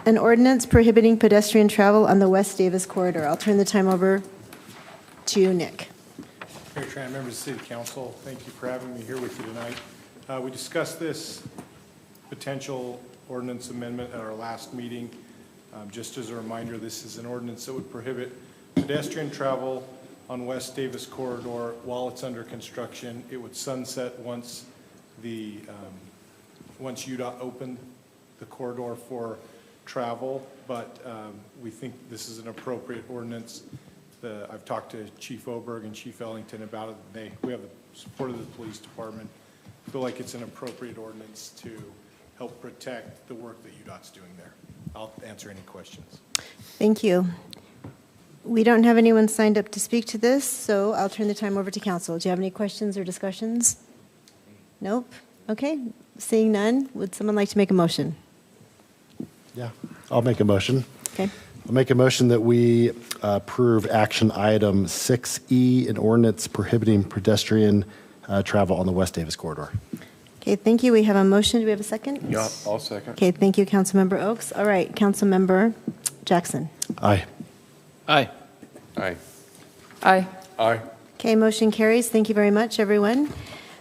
an ordinance prohibiting pedestrian travel on the West Davis corridor. I'll turn the time over to Nick. Mayor Tran, members of the City Council, thank you for having me here with you tonight. We discussed this potential ordinance amendment at our last meeting. Just as a reminder, this is an ordinance that would prohibit pedestrian travel on West Davis corridor while it's under construction. It would sunset once UDOT opened the corridor for travel, but we think this is an appropriate ordinance. I've talked to Chief Oberg and Chief Ellington about it. We have the support of the police department. I feel like it's an appropriate ordinance to help protect the work that UDOT's doing there. I'll answer any questions. Thank you. We don't have anyone signed up to speak to this, so I'll turn the time over to council. Do you have any questions or discussions? Nope. Okay. Seeing none, would someone like to make a motion? Yeah, I'll make a motion. Okay. I'll make a motion that we approve action item 6E, an ordinance prohibiting pedestrian travel on the West Davis corridor. Okay, thank you. We have a motion. Do we have a second? Yeah, I'll second. Okay, thank you, Councilmember Oaks. All right, Councilmember Jackson. Aye. Aye. Aye. Aye. Aye. Okay, motion carries. Thank you very much, everyone.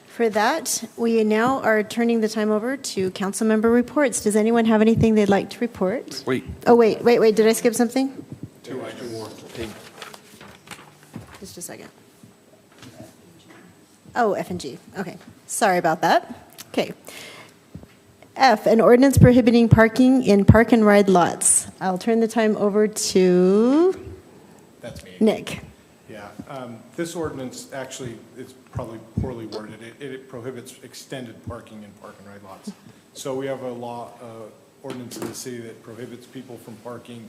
For that, we now are turning the time over to council member reports. Does anyone have anything they'd like to report? Wait. Oh, wait. Did I skip something? Two more. Just a second. Oh, F and G. Okay. Sorry about that. Okay. F, an ordinance prohibiting parking in park and ride lots. I'll turn the time over to That's me. Nick. Yeah, Yeah, this ordinance, actually, it's probably poorly worded. It prohibits extended parking in park and ride lots. So we have a law, ordinance in the city that prohibits people from parking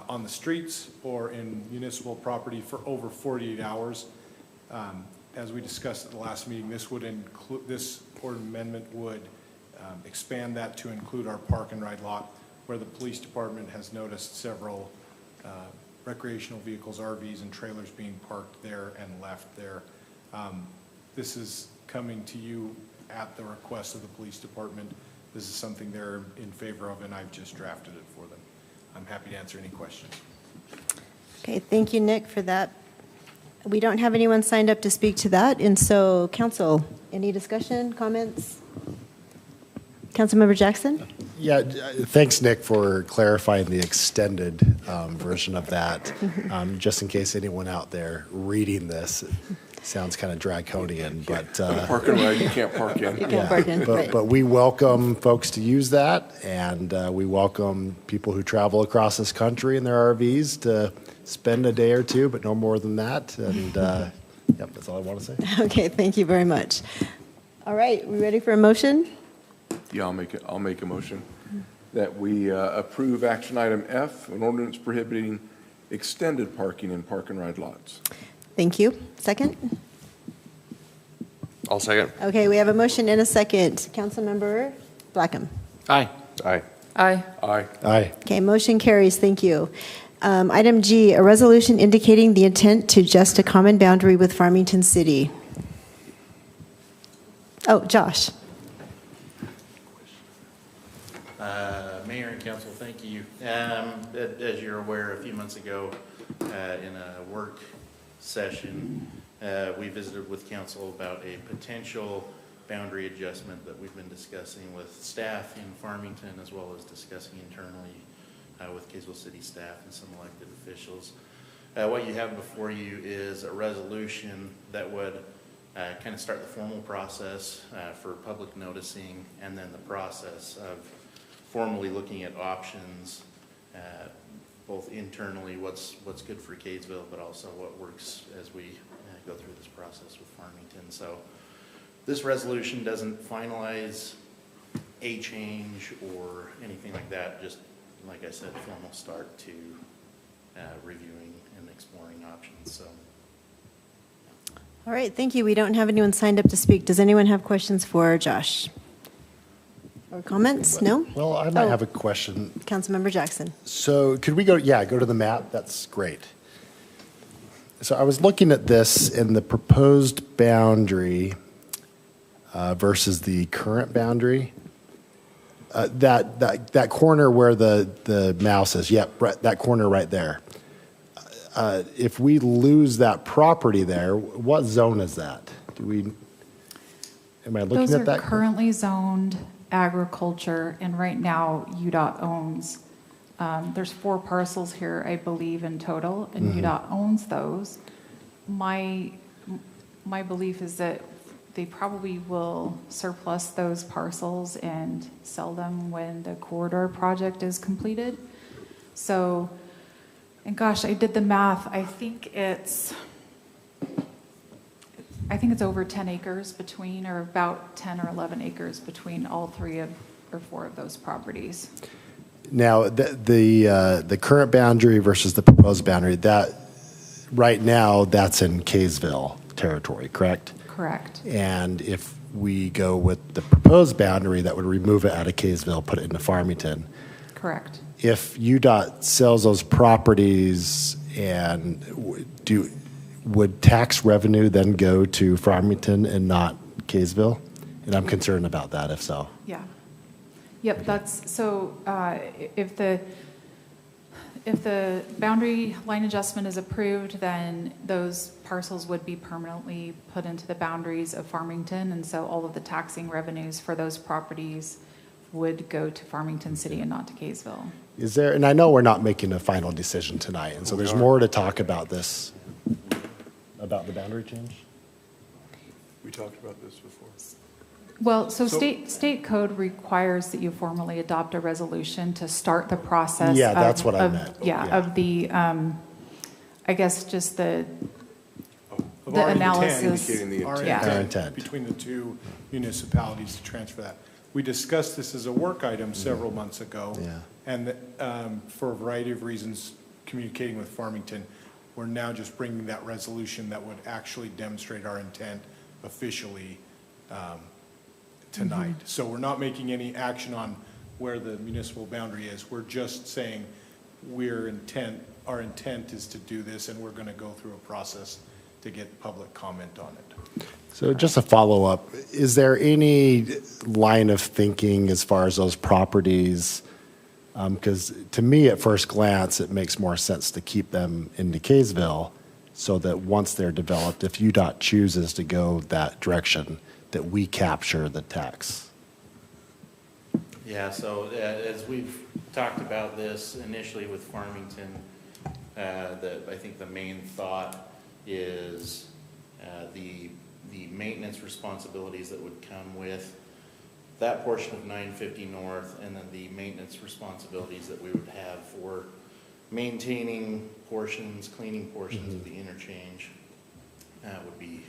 on the streets or in municipal property for over 48 hours. As we discussed at the last meeting, this would include, this amendment would expand that to include our park and ride lot, where the police department has noticed several recreational vehicles, RVs, and trailers being parked there and left there. This is coming to you at the request of the police department. This is something they're in favor of, and I've just drafted it for them. I'm happy to answer any questions. Okay, thank you, Nick, for that. We don't have anyone signed up to speak to that, and so, council, any discussion, comments? Councilmember Jackson? Yeah, thanks, Nick, for clarifying the extended version of that. Just in case anyone out there reading this, it sounds kind of draconian, but Park and ride, you can't park in. You can park in, right. but we welcome folks to use that, and we welcome people who travel across this country in their RVs to spend a day or two, but no more than that. And yep, that's all I want to say. Okay, thank you very much. All right, we ready for a motion? Yeah, I'll make a motion that we approve action item F, an ordinance prohibiting extended parking in park and ride lots. Thank you. Second? I'll second. Okay, we have a motion and a second. Councilmember Blackham. Aye. Aye. Aye. Aye. Aye. Okay, motion carries. Thank you. Item G, a resolution indicating the intent to adjust a common boundary with Farmington City. Oh, Josh. Mayor and council, thank you. As you're aware, a few months ago, in a work session, we visited with council about a potential boundary adjustment that we've been discussing with staff in Farmington, as well as discussing internally with Kaysville City staff and some elected officials. What you have before you is a resolution that would kind of start the formal process for public noticing, and then the process of formally looking at options, both internally, what's good for Kaysville, but also what works as we go through this process with Farmington. So this resolution doesn't finalize a change or anything like that, just like I said, formal start to reviewing and exploring options. So. All right, thank you. We don't have anyone signed up to speak. Does anyone have questions for Josh? Or comments? No? Well, I might have a question. Councilmember Jackson. So could we go to the map? That's great. So I was looking at this in the proposed boundary versus the current boundary. That corner where the mouse is, yep, right, that corner right there. If we lose that property there, what zone is that? Am I looking Those at are that? currently zoned agriculture, and right now UDOT owns, there's 4 parcels here, I believe, in total, and UDOT owns those. My belief is that they probably will surplus those parcels and sell them when the corridor project is completed. So, and gosh, I did the math. I think it's over 10 acres between, or about 10 or 11 acres between all 3 or 4 of those properties. Now, the current boundary versus the proposed boundary, that right now that's in Kaysville territory, correct? Correct. And if we go with the proposed boundary, that would remove it out of Kaysville, put it into Farmington. Correct. If UDOT sells those properties, and would tax revenue then go to Farmington and not Kaysville? And I'm concerned about that, if so. Yeah. Yep, that's, so if the boundary line adjustment is approved, then those parcels would be permanently put into the boundaries of Farmington, and so all of the taxing revenues for those properties would go to Farmington City and not to Kaysville. Is there, and I know we're not making a final decision tonight, and so there's more to talk about this, about the boundary change? We talked about this before. Well, so state code requires that you formally adopt a resolution to start the process. Yeah, that's what I meant. Yeah, of the, I guess just the Of The our intent, analysis. Indicating the our Yeah. Our intent intent. between the two municipalities to transfer that. We discussed this as a work item several months ago. Yeah. And for a variety of reasons, communicating with Farmington, we're now just bringing that resolution that would actually demonstrate our intent officially tonight. So we're not making any action on where the municipal boundary is. We're just saying our intent is to do this, and we're going to go through a process to get public comment on it. So just a follow-up, is there any line of thinking as far as those properties? Because to me, at first glance, it makes more sense to keep them in Kaysville so that once they're developed, if UDOT chooses to go that direction, that we capture the tax. Yeah, so as we've talked about this initially with Farmington, I think the main thought is the maintenance responsibilities that would come with that portion of 950 North, and then the maintenance responsibilities that we would have for maintaining portions, cleaning portions of the interchange would be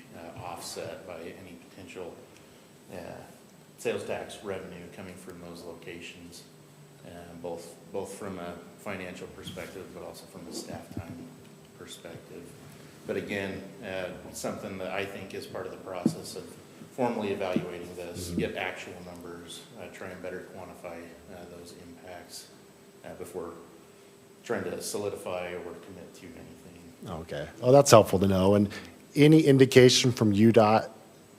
offset by any potential sales tax revenue coming from those locations, both from a financial perspective, but also from a staff time perspective. But again, something that I think is part of the process of formally evaluating this, get actual numbers, try and better quantify those impacts before trying to solidify or commit to anything. Okay, well, that's helpful to know. And any indication from UDOT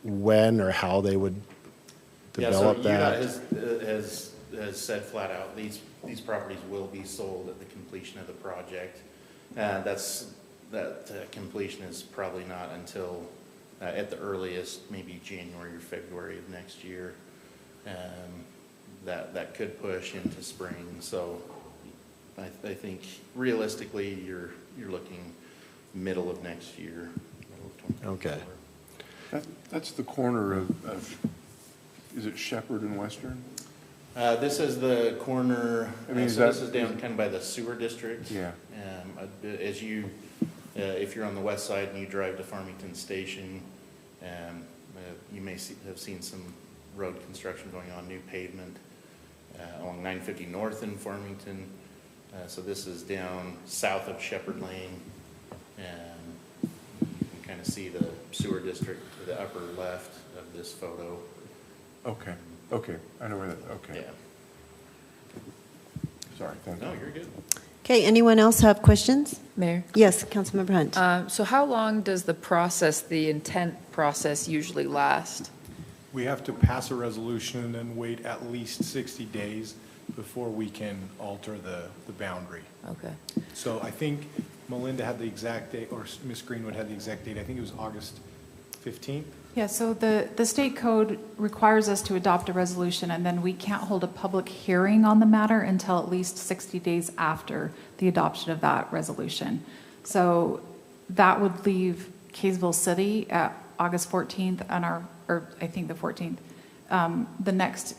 when or how they would develop that? Yeah, so UDOT has said flat out, these properties will be sold at the completion of the project. That completion is probably not until, at the earliest, maybe January or February of next year. That could push into spring. So I think realistically, you're looking middle of next year. Middle of 2024. Okay. That's the corner of, is it Shepherd and Western? This is the corner, I mean, so this is down kind of by the sewer district. Yeah. As you, if you're on the west side and you drive to Farmington Station, you may have seen some road construction going on, new pavement along 950 North in Farmington. So this is down south of Shepherd Lane. You can kind of see the sewer district to the upper left of this photo. Okay, I know where that, okay. Yeah. Sorry, thank you. No, you're good. Okay, anyone else have questions? Mayor? Yes, Councilmember Hunt. So how long does the intent process usually last? We have to pass a resolution and then wait at least 60 days before we can alter the boundary. Okay. So I think Melinda had the exact date, or Ms. Greenwood had the exact date. I think it was August 15th. Yeah, so the state code requires us to adopt a resolution, and then we can't hold a public hearing on the matter until at least 60 days after the adoption of that resolution. So that would leave Kaysville City at August 14th and or I think the 14th. The next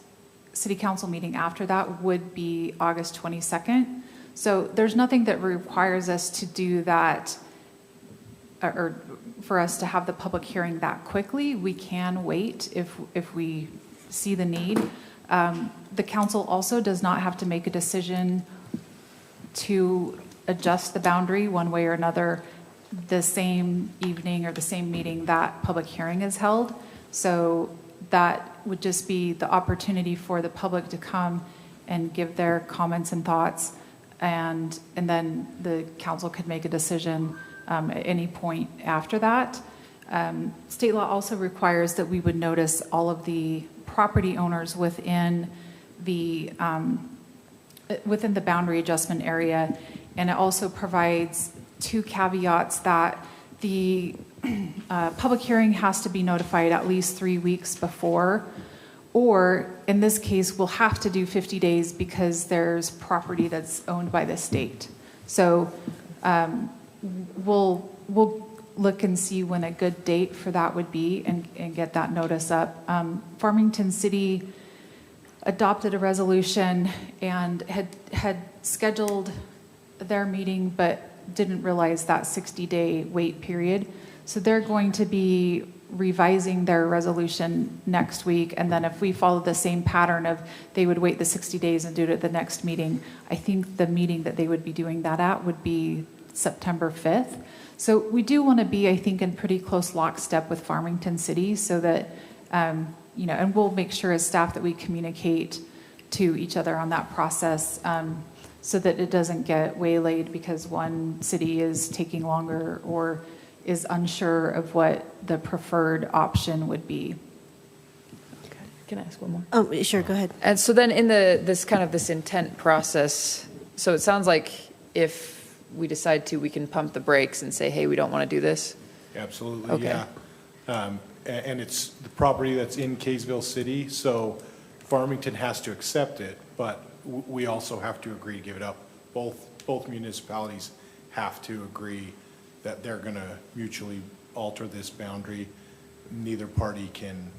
city council meeting after that would be August 22nd. So there's nothing that requires us to do that or for us to have the public hearing that quickly. We can wait if we see the need. The council also does not have to make a decision to adjust the boundary one way or another the same evening or the same meeting that public hearing is held. So that would just be the opportunity for the public to come and give their comments and thoughts, and then the council could make a decision at any point after that. State law also requires that we would notice all of the property owners within the boundary adjustment area, and it also provides two caveats that the public hearing has to be notified at least 3 weeks before, or in this case, we'll have to do 50 days because there's property that's owned by the state. So we'll look and see when a good date for that would be and get that notice up. Farmington City adopted a resolution and had scheduled their meeting, but didn't realize that 60-day wait period. So they're going to be revising their resolution next week, and then if we follow the same pattern of they would wait the 60 days and do it at the next meeting, I think the meeting that they would be doing that at would be September 5th. So we do want to be, I think, in pretty close lockstep with Farmington City so that, you know, and we'll make sure as staff that we communicate to each other on that process so that it doesn't get waylaid because one city is taking longer or is unsure of what the preferred option would be. Okay. Can I ask one more? Oh, sure, go ahead. And so then in this intent process, so it sounds like if we decide to, we can pump the brakes and say, hey, we don't want to do this? Absolutely, Okay. yeah. And it's the property that's in Kaysville City, so Farmington has to accept it, but we also have to agree to give it up. Both municipalities have to agree that they're going to mutually alter this boundary. Neither party can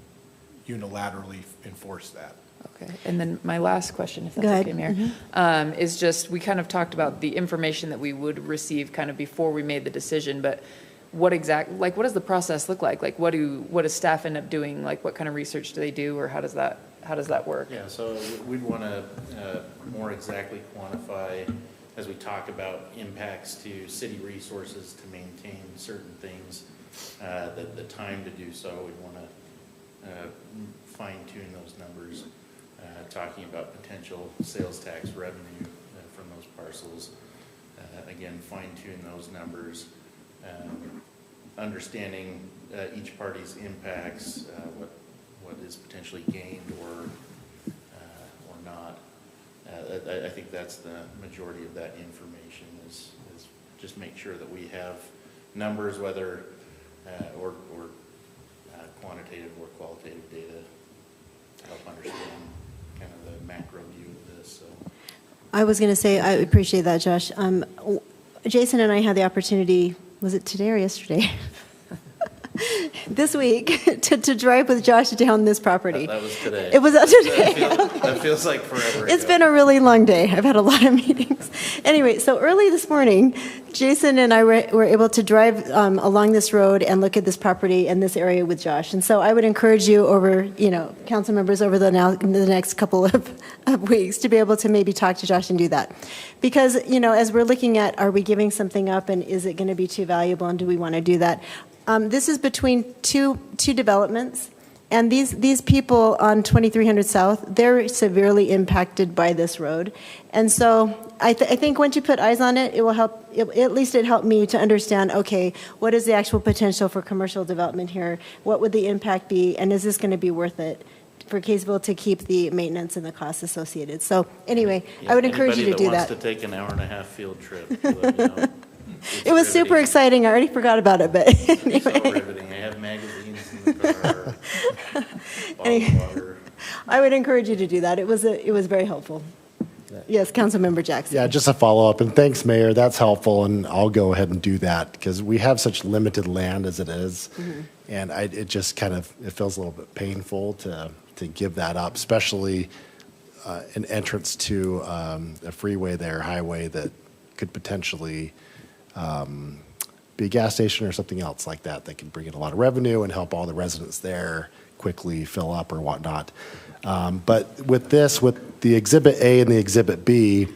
unilaterally enforce that. Okay, and then my last question, if that's Go ahead. okay, Mayor, is just, we kind of talked about the information that we would receive kind of before we made the decision, but what what does the process look like? Like, what does staff end up doing? Like, what kind of research do they do, or how does that work? Yeah, so we'd want to more exactly quantify, as we talk about impacts to city resources to maintain certain things, the time to do so. We'd want to fine tune those numbers, talking about potential sales tax revenue from those parcels. Again, fine tune those numbers, understanding each party's impacts, what is potentially gained or not. I think that's the majority of that information is just make sure that we have numbers, whether or quantitative or qualitative data to help understand kind of the macro view of this. So I was going to say, I appreciate that, Josh. Jason and I had the opportunity, was it today or yesterday? This week to drive with Josh down this property. that was today. It was today. That feels like forever It's ago. been a really long day. I've had a lot of meetings. Anyway, so early this morning, Jason and I were able to drive along this road and look at this property and this area with Josh. And so I would encourage you over, council members over the next couple of weeks to be able to maybe talk to Josh and do that. Because, as we're looking at, are we giving something up and is it going to be too valuable and do we want to do that? This is between two developments, and these people on 2300 South, they're severely impacted by this road. And so I think once you put eyes on it, it will help, at least it helped me to understand, okay, what is the actual potential for commercial development here? What would the impact be, and is this going to be worth it for Kaysville to keep the maintenance and the costs associated? So anyway, I would encourage you to do that. Anybody that wants to take an hour-and-a-half field trip, let me know. It was super exciting. I already forgot about it, but anyway. It's so riveting. I have magazines in the car, bottled water. I would encourage you to do that. It was very helpful. Yes, Councilmember Jackson. Yeah, just a follow-up, and thanks, Mayor. That's helpful, and I'll go ahead and do that because we have such limited land as it is, and it just kind of it feels a little bit painful to give that up, especially an entrance to a freeway there, highway that could potentially be a gas station or something else like that that can bring in a lot of revenue and help all the residents there quickly fill up or whatnot. But with the Exhibit A and the Exhibit B,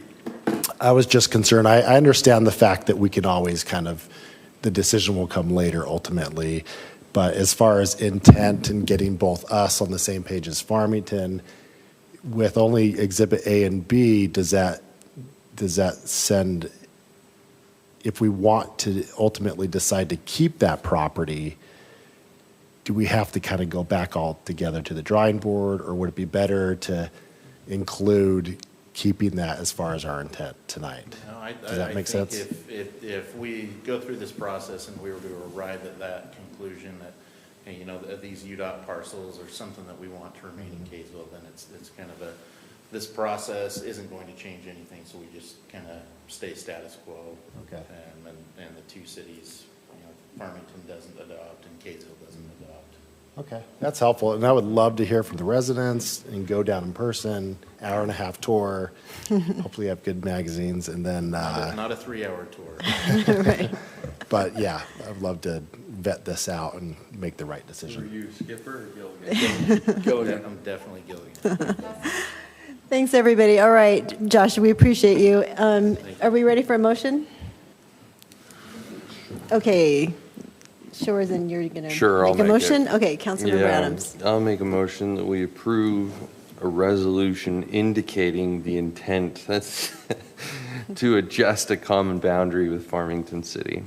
I was just concerned. I understand the fact that we can always the decision will come later ultimately. But as far as intent and getting both us on the same page as Farmington, with only Exhibit A and B, does that send, if we want to ultimately decide to keep that property, do we have to kind of go back all together to the drawing board, or would it be better to include keeping that as far as our intent tonight? No, Does that make sense? If we go through this process and we were to arrive at that conclusion that, hey, that these UDOT parcels are something that we want to remain in Kaysville, then it's kind of this process isn't going to change anything, so we just kind of stay status quo. Okay. And the two cities, Farmington doesn't adopt and Kaysville doesn't adopt. Okay, that's helpful, and I would love to hear from the residents and go down in person, hour-and-a-half tour. Hopefully have good magazines, and then, Not a 3-hour tour. Right. but yeah, I'd love to vet this out and make the right Were decision. you Skipper or Gilligan? Gilligan. I'm definitely Gilligan. Thanks, everybody. All right, Josh, we appreciate you. Are we ready for a motion? Okay. Shores, and you're going to Sure, I'll make a make it. motion? Okay, Councilmember Yeah, Adams. I'll make a motion that we approve a resolution indicating the intent that's to adjust a common boundary with Farmington City.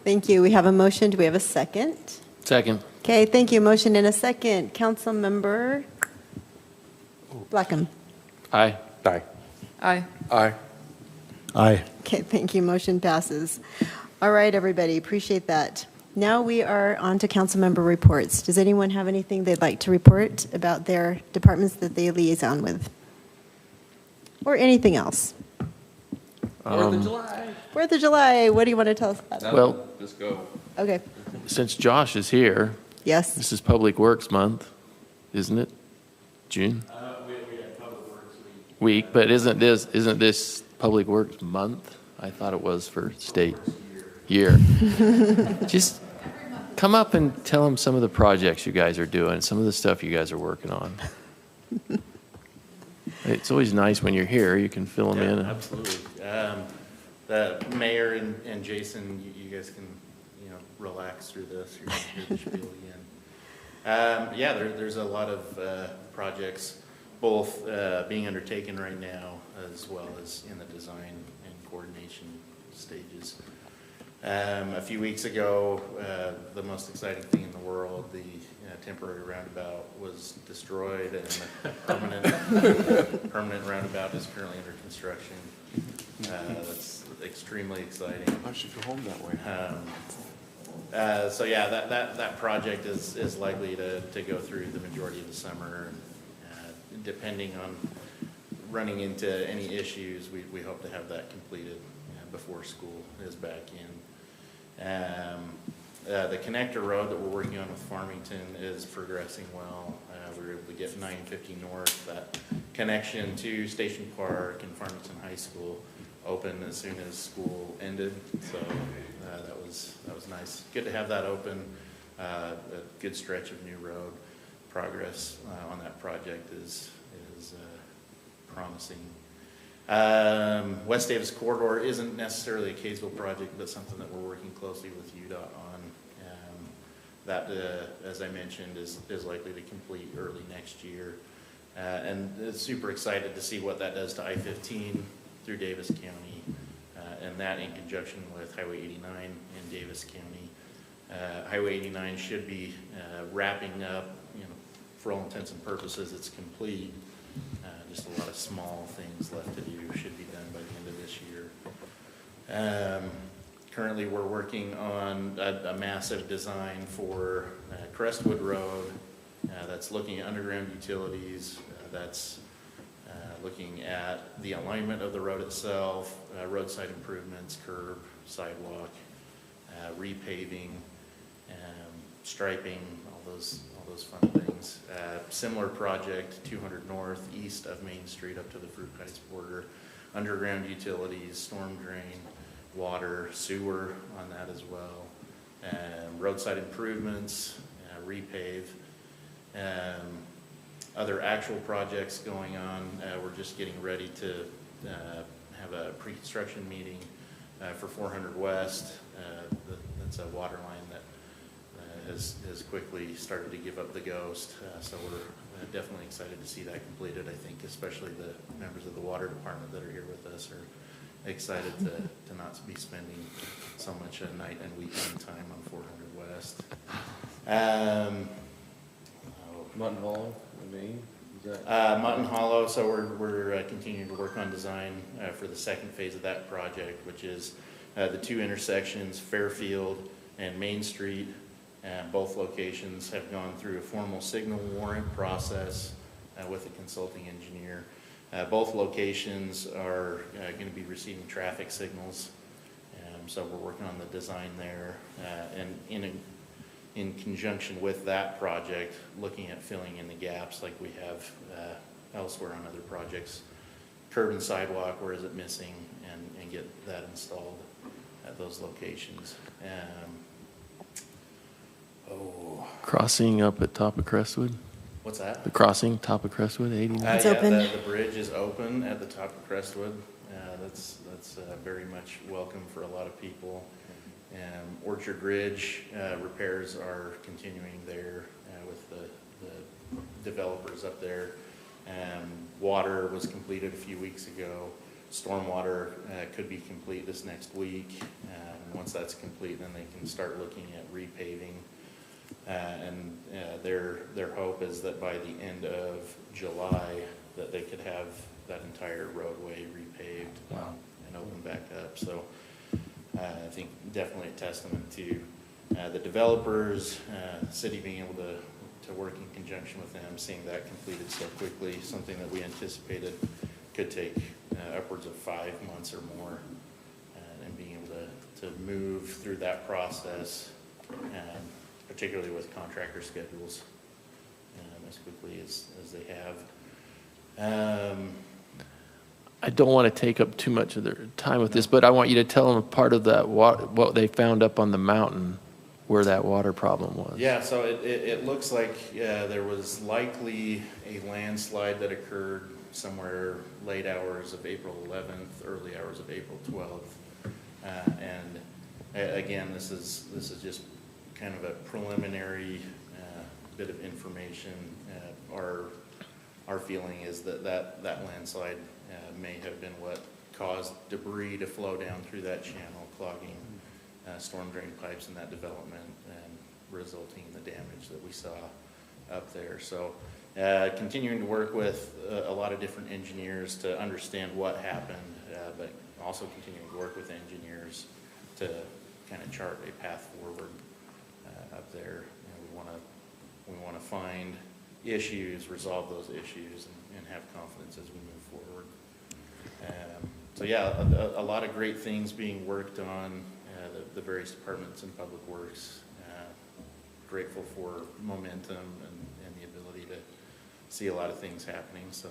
Thank you. We have a motion. Do we have a second? Second. Okay, thank you. Motion and a second. Councilmember Blackham. Aye. Aye. Aye. Aye. Aye. Okay, thank you. Motion passes. All right, everybody, appreciate that. Now we are on to council member reports. Does anyone have anything they'd like to report about their departments that they liaison with? Or anything else? 4th of July. 4th of July, what do you want to tell us about? Well- Just go. Okay, Since Josh is here, yes. this is Public Works Month, isn't it? June? We have Public Works Week, but isn't this Public Works Month? I thought it was for state year. Just come up and tell them some of the projects you guys are doing, some of the stuff you guys are working on. It's always nice when you're here, you can fill them in. Absolutely. The mayor and Jason, you guys can, relax through this. You're going to hear the spiel again. Yeah, there's a lot of projects, both being undertaken right now, as well as in the design and coordination stages. A few weeks ago, the most exciting thing in the world, the temporary roundabout was destroyed, and the permanent roundabout is currently under construction. That's extremely exciting. I should go home that way. So yeah, that project is likely to go through the majority of the summer. Depending on running into any issues, we hope to have that completed before school is back in. The connector road that we're working on with Farmington is progressing well. We were able to get 950 North, that connection to Station Park and Farmington High School, open as soon as school ended. So that was nice. Good to have that open. A good stretch of new road. Progress on that project is promising. West Davis Corridor isn't necessarily a Kaysville project, but something that we're working closely with UDOT on. That, as I mentioned, is likely to complete early next year. And it's super excited to see what that does to I-15 through Davis County, and that in conjunction with Highway 89 in Davis County. Highway 89 should be wrapping up, for all intents and purposes, it's complete. Just a lot of small things left to do, should be done by the end of this year. Currently, we're working on a massive design for Crestwood Road that's looking at underground utilities, that's looking at the alignment of the road itself, roadside improvements, curb, sidewalk, repaving, striping, all those fun things. Similar project, 200 North, east of Main Street up to the Fruit Heights border, underground utilities, storm drain, water, sewer on that as well, roadside improvements, repave. Other actual projects going on, we're just getting ready to have a pre-construction meeting for 400 West. That's a water line that has quickly started to give up the ghost. So we're definitely excited to see that completed. I think especially the members of the water department that are here with us are excited to not be spending so much night and weekend time on 400 West. Mutton Hollow, Maine? Is that? Mutton Hollow, so we're continuing to work on design for the second phase of that project, which is the two intersections, Fairfield and Main Street. Both locations have gone through a formal signal warrant process with a consulting engineer. Both locations are going to be receiving traffic signals, so we're working on the design there. And in conjunction with that project, looking at filling in the gaps like we have elsewhere on other projects. Curb and sidewalk, where is it missing, and get that installed at those locations. Crossing up at top of Crestwood? What's that? The crossing, top of Crestwood, 89? It's Yeah, open. The bridge is open at the top of Crestwood. That's very much welcome for a lot of people. Orchard Ridge repairs are continuing there with the developers up there. Water was completed a few weeks ago. Stormwater could be complete this next week. Once that's complete, then they can start looking at repaving. Their hope is that by the end of July, that they could have that entire roadway repaved. Wow. And open back up. So I think definitely a testament to the developers, the city being able to work in conjunction with them, seeing that completed so quickly, something that we anticipated could take upwards of 5 months or more, and being able to move through that process, particularly with contractor schedules, as quickly as they have. I don't want to take up too much of their time with this, but I want you to tell them part of that, what they found up on the mountain, where that water problem was. Yeah, so it looks like there was likely a landslide that occurred somewhere late hours of April 11th, early hours of April 12th. Again, this is just kind of a preliminary bit of information. Our feeling is that landslide may have been what caused debris to flow down through that channel, clogging storm drain pipes in that development and resulting in the damage that we saw up there. So continuing to work with a lot of different engineers to understand what happened, but also continuing to work with engineers to kind of chart a path forward up there. We want to find issues, resolve those issues, and have confidence as we move forward. So yeah, a lot of great things being worked on, the various departments in Public Works. Grateful for momentum and the ability to see a lot of things happening, so.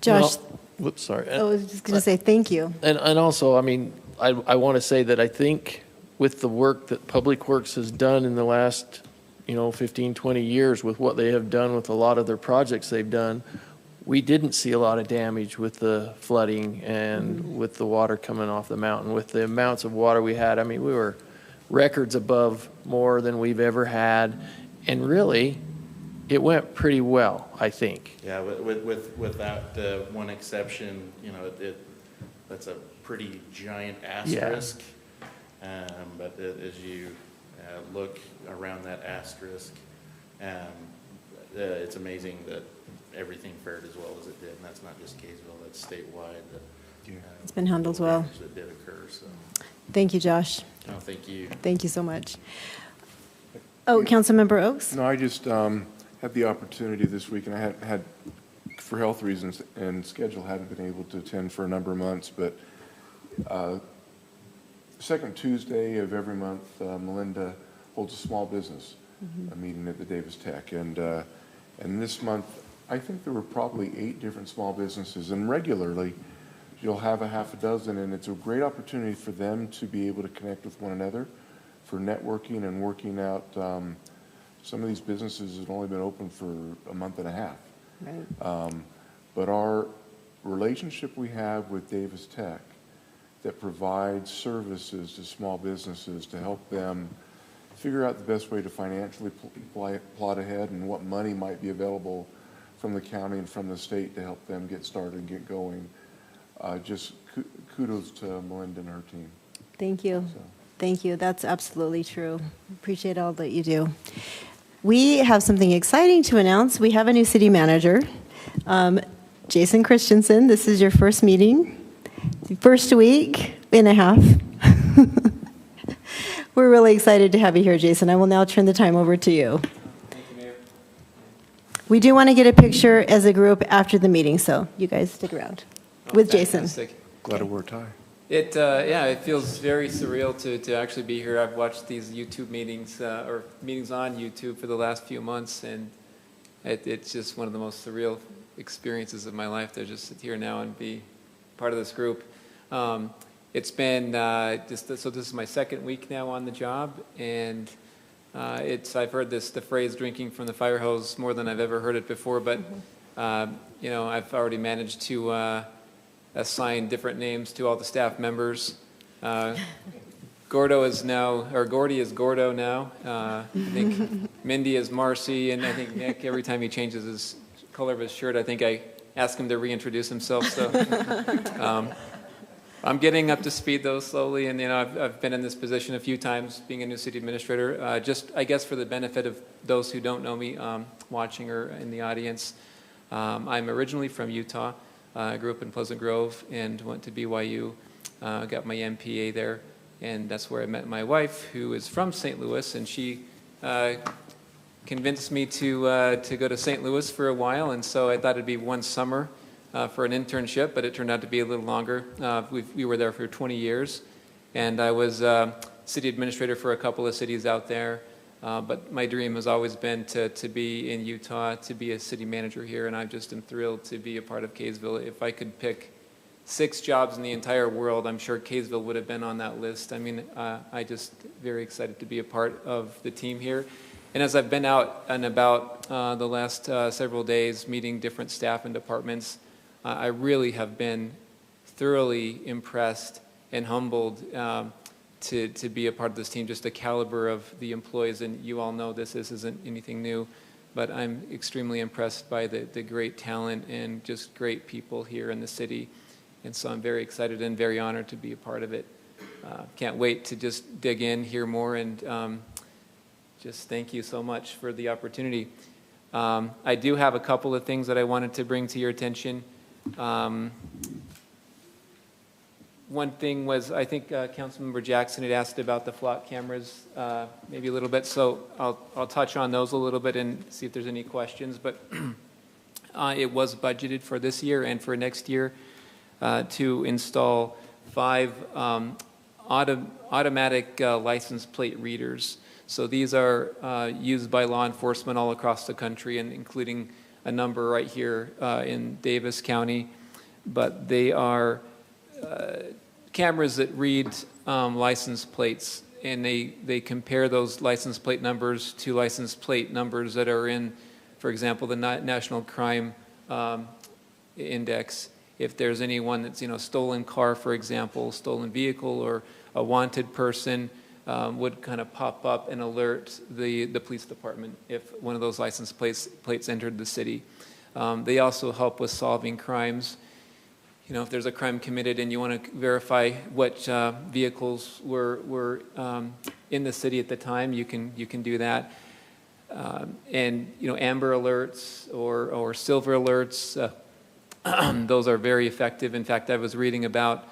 Josh, Whoops, sorry. I was just going to say thank you. And also, I mean, I want to say that I think with the work that Public Works has done in the last, 15, 20 years with what they have done with a lot of their projects they've done, we didn't see a lot of damage with the flooding and with the water coming off the mountain. With the amounts of water we had, I mean, we were records above more than we've ever had. And really, it went pretty well, I think. Yeah, with that one exception, that's a pretty giant asterisk. Yeah. But as you look around that asterisk, it's amazing that everything fared as well as it did, and that's not just Kaysville, that's statewide. It's been handled well. That did occur, so. Thank you, Josh. No, thank you. Thank you so much. Oh, Councilmember Oaks? No, I just had the opportunity this week, and I had, for health reasons and schedule, hadn't been able to attend for a number of months, but second Tuesday of every month, Melinda holds a small business a meeting at the Davis Tech, and this month, I think there were probably 8 different small businesses, and regularly you'll have a half a dozen, and it's a great opportunity for them to be able to connect with one another for networking and working out. Some of these businesses have only been open for a month and a half. Right. But our relationship we have with Davis Tech that provides services to small businesses to help them figure out the best way to financially plot ahead and what money might be available from the county and from the state to help them get started and get going. Just kudos to Melinda and her team. Thank you. So. Thank you. That's absolutely true. Appreciate all that you do. We have something exciting to announce. We have a new city manager, Jason Christensen. This is your first meeting, first week and a half. We're really excited to have you here, Jason. I will now turn the time over to you. Thank you, Mayor. We do want to get a picture as a group after the meeting, so you guys stick around with Jason. Fantastic. Glad to wear a tie. Yeah, it feels very surreal to actually be here. I've watched these YouTube meetings, or meetings on YouTube for the last few months, and it's just one of the most surreal experiences of my life to just sit here now and be part of this group. It's been, so this is my second week now on the job, and I've heard the phrase drinking from the fire hose more than I've ever heard it before, but, you know, I've already managed to assign different names to all the staff members. Gordo is now, or Gordy is Gordo now. I think Mindy is Marcy, and I think Nick, every time he changes his color of his shirt, I think I ask him to reintroduce himself. So I'm getting up to speed though slowly, and you know I've been in this position a few times, being a new city administrator. Just I guess for the benefit of those who don't know me, watching or in the audience, I'm originally from Utah. I grew up in Pleasant Grove and went to BYU. Got my MPA there, and that's where I met my wife, who is from St. Louis, and she convinced me to go to St. Louis for a while, and so I thought it'd be one summer for an internship, but it turned out to be a little longer. We were there for 20 years, and I was city administrator for a couple of cities out there, but my dream has always been to be in Utah, to be a city manager here, and I just am thrilled to be a part of Kaysville. If I could pick 6 jobs in the entire world, I'm sure Kaysville would have been on that list. I mean, I just very excited to be a part of the team here. And as I've been out and about the last several days meeting different staff and departments, I really have been thoroughly impressed and humbled to be a part of this team, just the caliber of the employees. And you all know this isn't anything new, but I'm extremely impressed by the great talent and just great people here in the city. And so I'm very excited and very honored to be a part of it. Can't wait to just dig in, hear more, and just thank you so much for the opportunity. I do have a couple of things that I wanted to bring to your attention. One thing was, I think Councilmember Jackson had asked about the flock cameras maybe a little bit, so I'll touch on those a little bit and see if there's any questions. But it was budgeted for this year and for next year to install 5 automatic license plate readers. So these are used by law enforcement all across the country, and including a number right here in Davis County. But they are cameras that read license plates, and they compare those license plate numbers to license plate numbers that are in, for example, the National Crime Index. If there's anyone that's, you know, stolen car, for example, stolen vehicle, or a wanted person, would kind of pop up and alert the police department if one of those license plates entered the city. They also help with solving crimes. You know, if there's a crime committed and you want to verify what vehicles were in the city at the time, you can do that. And you know, amber alerts or silver alerts, those are very effective. In fact, I was reading about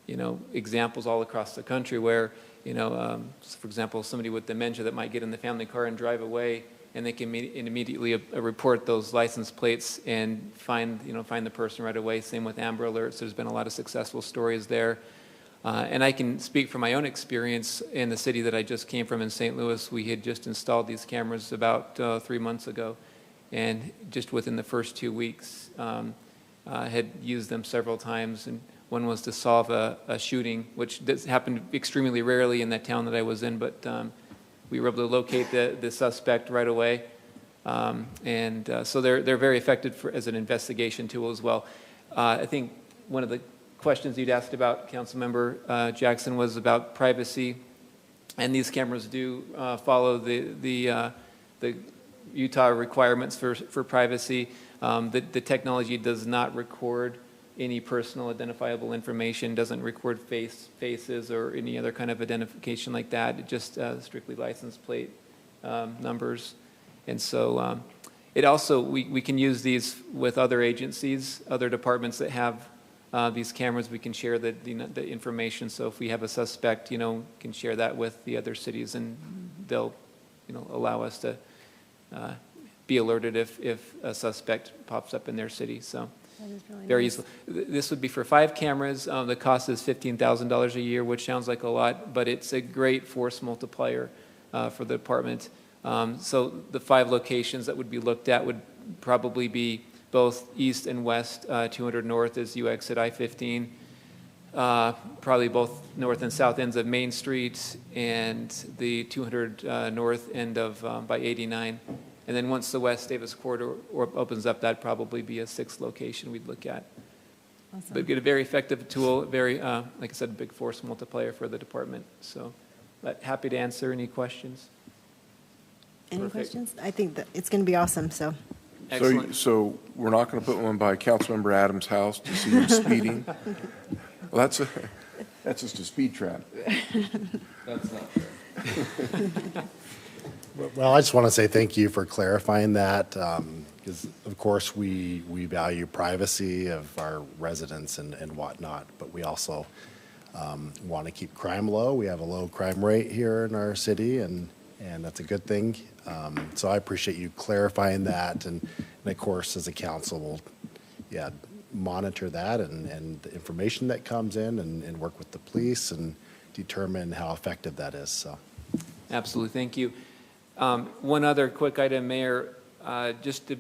you know, examples all across the country where, you know, for example, somebody with dementia that might get in the family car and drive away, and they can immediately report those license plates and find the person right away. Same with Amber Alerts. There's been a lot of successful stories there. And I can speak from my own experience in the city that I just came from in St. Louis. We had just installed these cameras about 3 months ago, and just within the first 2 weeks, had used them several times. And one was to solve a shooting, which happened extremely rarely in that town that I was in, but we were able to locate the suspect right away. So they're very effective as an investigation tool as well. I think one of the questions you'd asked about, Councilmember Jackson, was about privacy. And these cameras do follow the Utah requirements for privacy. The technology does not record any personal identifiable information, doesn't record faces or any other kind of identification like that. It just strictly license plate numbers. And so it also, we can use these with other agencies, other departments that have these cameras. We can share the information. So if we have a suspect, you know, can share that with the other cities, and they'll, you know, allow us to be alerted if a suspect pops up in their city. So very easily. This would be for 5 cameras. The cost is $15,000 a year, which sounds like a lot, but it's a great force multiplier for the department. So the 5 locations that would be looked at would probably be both east and west, 200 north as you exit I-15, probably both north and south ends of Main Street, and the 200 north end of by 89. And then once the West Davis corridor opens up, that'd probably be a 6th location we'd look at. Awesome. But get a very effective tool, very, like I said, a big force multiplier for the department. So, but happy to answer any questions. Any Perfect. questions? I think that it's going to be awesome, so. Excellent. So we're not going to put one by Councilmember Adams' house to see him speeding? Well, that's just a speed trap. That's not fair. Well, I just want to say thank you for clarifying that, because of course we value privacy of our residents and whatnot, but we also want to keep crime low. We have a low crime rate here in our city, and that's a good thing. So I appreciate you clarifying that, and of course, as a council, we'll monitor that and the information that comes in, and work with the police and determine how effective that is. So, Absolutely, thank you. One other quick item, Mayor, just to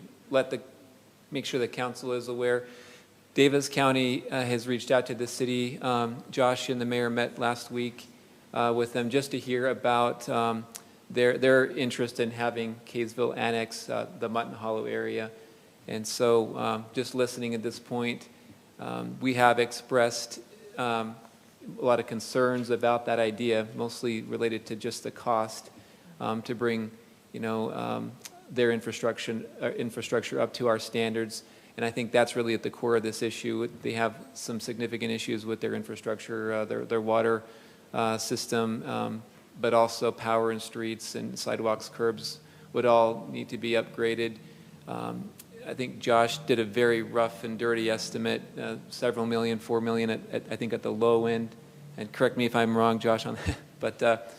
make sure the council is aware. Davis County has reached out to the city. Josh and the mayor met last week with them just to hear about their interest in having Kaysville annex the Mutton Hollow area. And so just listening at this point, we have expressed a lot of concerns about that idea, mostly related to just the cost. To bring, their infrastructure up to our standards, and I think that's really at the core of this issue. They have some significant issues with their infrastructure, their water system, but also power and streets and sidewalks, curbs would all need to be upgraded. I think Josh did a very rough and dirty estimate, several million, $4 million, I think at the low end. And correct me if I'm wrong, Josh, on that. But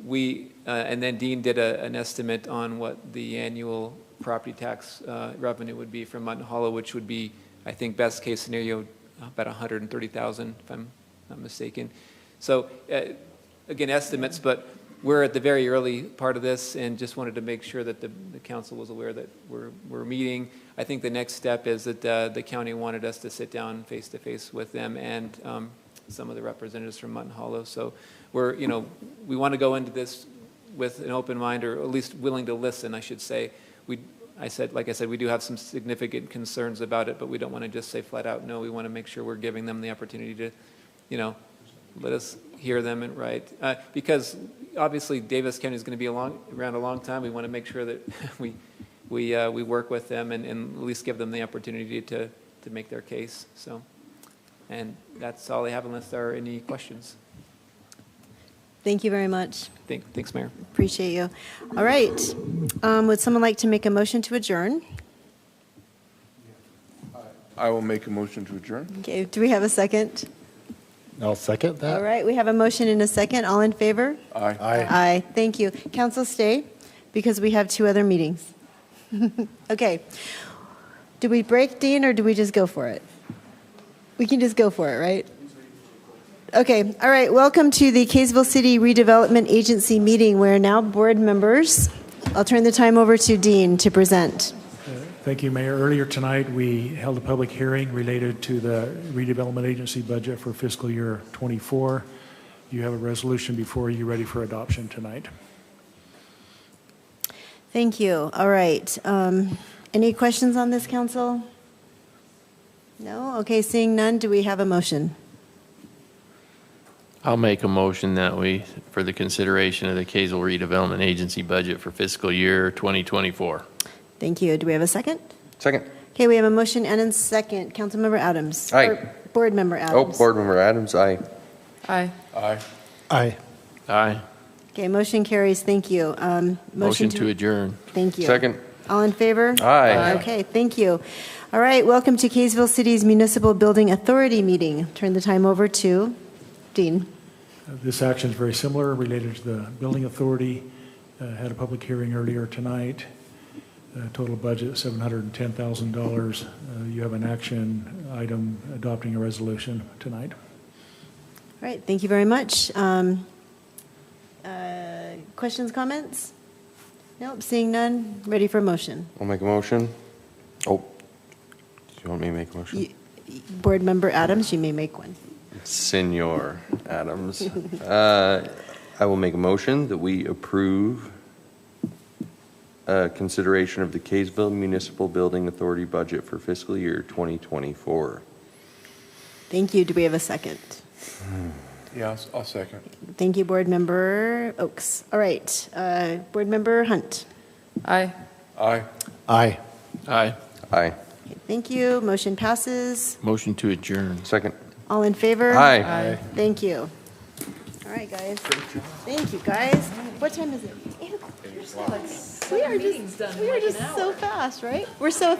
we and then Dean did an estimate on what the annual property tax revenue would be from Mutton Hollow, which would be, I think, best case scenario, about $130,000, if I'm not mistaken. So again, estimates, but we're at the very early part of this, and just wanted to make sure that the council was aware that we're meeting. I think the next step is that the county wanted us to sit down face to face with them and some of the representatives from Mutton Hollow. So we want to go into this with an open mind, or at least willing to listen, I should say. Like I said, we do have some significant concerns about it, but we don't want to just say flat out no. We want to make sure we're giving them the opportunity to, let us hear them and write. Because obviously Davis County is going to be around a long time. We want to make sure that we work with them and at least give them the opportunity to make their case. So, and that's all I have unless there are any questions. Thank you very much. Thanks, Mayor. Appreciate you. All right. Would someone like to make a motion to adjourn? I will make a motion to adjourn. Okay, do we have a second? I'll second that. All right, we have a motion and a second. All in favor? Aye. Aye. Aye, thank you. Council, stay, because we have 2 other meetings. Okay. Do we break, Dean, or do we just go for it? We can just go for it, right? Okay, all right. Welcome to the Kaysville City Redevelopment Agency meeting. We're now board members. I'll turn the time over to Dean to present. Thank you, Mayor. Earlier tonight, we held a public hearing related to the redevelopment agency budget for fiscal year '24. You have a resolution before you ready for adoption tonight. Thank you. All right. Any questions on this, council? No? Okay, seeing none, do we have a motion? I'll make a motion that for the consideration of the Kaysville Redevelopment Agency budget for fiscal year 2024. Thank you. Do we have a second? Second. Okay, we have a motion and a second. Councilmember Adams. Aye. Or Board Member Adams. Oh, Board Member Adams, aye. Aye. Aye. Aye. Aye. Okay, motion carries. Thank you. Motion to adjourn. Thank you. Second. All in favor? Aye. Okay, thank you. All right, welcome to Kaysville City's Municipal Building Authority meeting. Turn the time over to Dean. This action is very similar, related to the building authority. Had a public hearing earlier tonight. total budget $710,000. You have an action item adopting a resolution tonight. All right, thank you very much. Questions, comments? Nope, seeing none, ready for a motion. I'll make a motion. Oh, do you want me to make a motion? Board Member Adams, you may make one. Senor Adams. I will make a motion that we approve consideration of the Kaysville Municipal Building Authority budget for fiscal year 2024. Thank you. Do we have a second? Yeah, I'll second. Thank you, Board Member Oaks. All right, Board Member Hunt. Aye. Aye. Aye. Aye. Aye. Okay, thank you. Motion passes. Motion to adjourn. Second. All in favor? Aye. Thank you. All right, guys. Thank you, guys. What time is it? 8 o'clock. We are just so fast, right? We're so